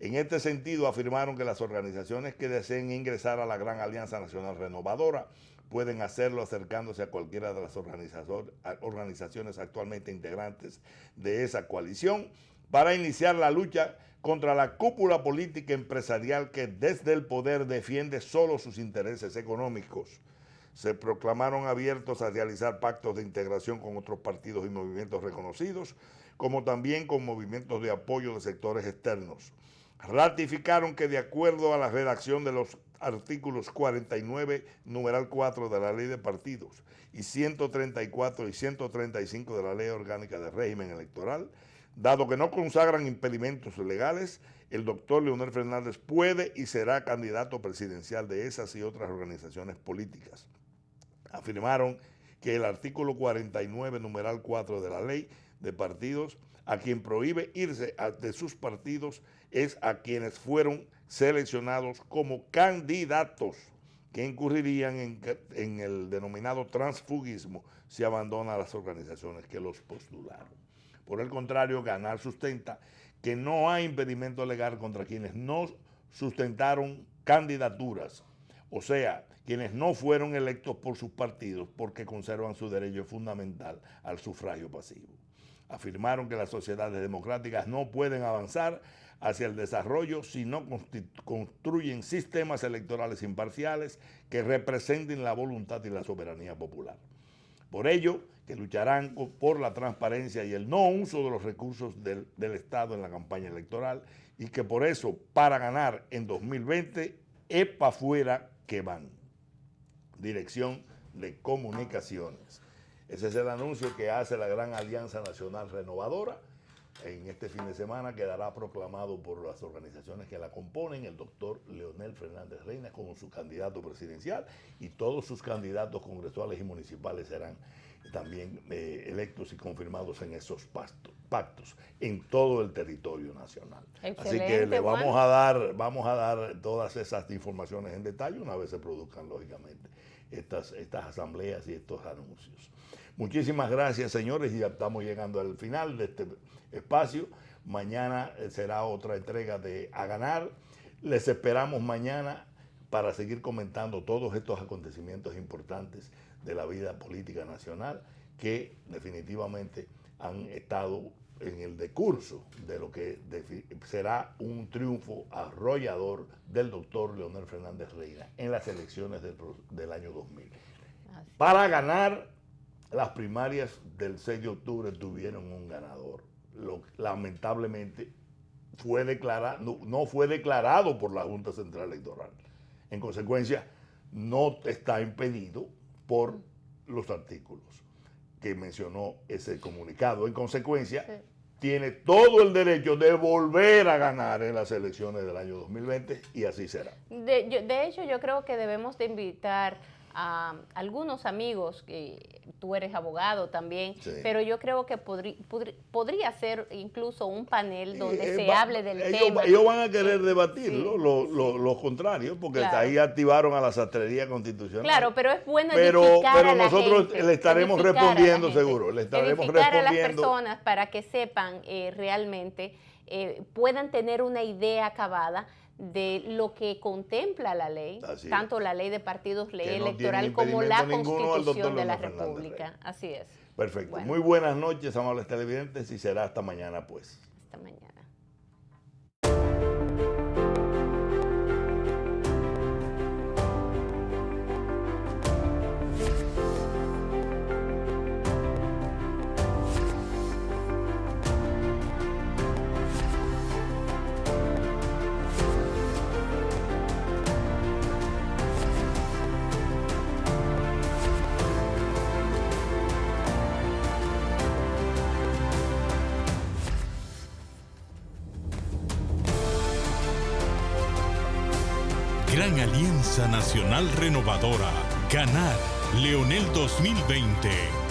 [SPEAKER 2] En este sentido, afirmaron que las organizaciones que deseen ingresar a la Gran Alianza Nacional Renovadora pueden hacerlo acercándose a cualquiera de las organizaciones actualmente integrantes de esa coalición para iniciar la lucha contra la cúpula política empresarial que desde el poder defiende solo sus intereses económicos. Se proclamaron abiertos a realizar pactos de integración con otros partidos y movimientos reconocidos, como también con movimientos de apoyo de sectores externos. Ratificaron que de acuerdo a la redacción de los artículos 49, numeral 4 de la Ley de Partidos y 134 y 135 de la Ley Orgánica de Régimen Electoral, dado que no consagran impedimentos legales, el doctor Leonel Fernández puede y será candidato presidencial de esas y otras organizaciones políticas. Afirmaron que el artículo 49, numeral 4 de la Ley de Partidos, a quien prohíbe irse de sus partidos es a quienes fueron seleccionados como candidatos que incurrirían en el denominado transfugismo si abandonan las organizaciones que los postularon. Por el contrario, Ganar sustenta que no hay impedimento legal contra quienes no sustentaron candidaturas, o sea, quienes no fueron electos por sus partidos porque conservan su derecho fundamental al sufragio pasivo. Afirmaron que las sociedades democráticas no pueden avanzar hacia el desarrollo si no construyen sistemas electorales imparciales que representen la voluntad y la soberanía popular. Por ello, que lucharán por la transparencia y el no uso de los recursos del Estado en la campaña electoral y que por eso, para ganar en 2020, es para afuera que van. Dirección de Comunicaciones. Ese es el anuncio que hace la Gran Alianza Nacional Renovadora En este fin de semana quedará proclamado por las organizaciones que la componen el doctor Leonel Fernández Reina como su candidato presidencial, y todos sus candidatos congresuales y municipales serán también electos y confirmados en esos pactos en todo el territorio nacional.
[SPEAKER 3] Excelente,
[SPEAKER 2] así que le
[SPEAKER 3] Juan.
[SPEAKER 2] vamos a dar todas esas informaciones en detalle una vez se produzcan, lógicamente, estas asambleas y estos anuncios. Muchísimas gracias, señores, y ya estamos llegando al final de este espacio. Mañana será otra entrega de A Ganar. Les esperamos mañana para seguir comentando todos estos acontecimientos importantes de la vida política nacional que definitivamente han estado en el decurso de lo que será un triunfo arrollador del doctor Leonel Fernández Reina en las elecciones del año 2000. Para ganar, las primarias del 6 de octubre tuvieron un ganador. Lamentablemente no fue declarado por la Junta Central Electoral. En consecuencia, no está impedido por los artículos que mencionó ese comunicado. En consecuencia, tiene todo el derecho de volver a ganar en las elecciones del año 2020 y así será.
[SPEAKER 3] De hecho, yo creo que debemos de invitar a algunos amigos, que tú eres abogado también, sí, pero yo creo que podría ser incluso un panel donde se hable del tema.
[SPEAKER 2] Ellos van a querer debatirlo, sí, los contrarios, porque claro, ahí activaron a la sastrería constitucional.
[SPEAKER 3] Claro, pero es bueno edificar
[SPEAKER 2] pero
[SPEAKER 3] a la
[SPEAKER 2] nosotros
[SPEAKER 3] gente,
[SPEAKER 2] le estaremos respondiendo seguro. Le estaremos
[SPEAKER 3] edificar a las personas para que sepan realmente, puedan tener una idea acabada de lo que contempla la ley, tanto la ley de partidos, ley electoral, como la Constitución de la República. Así es.
[SPEAKER 2] Perfecto. Bueno. Muy buenas noches, amables televidentes, y será hasta mañana, pues.
[SPEAKER 3] Hasta mañana.
[SPEAKER 1] Gran Alianza Nacional Renovadora. Ganar. Leonel 2020.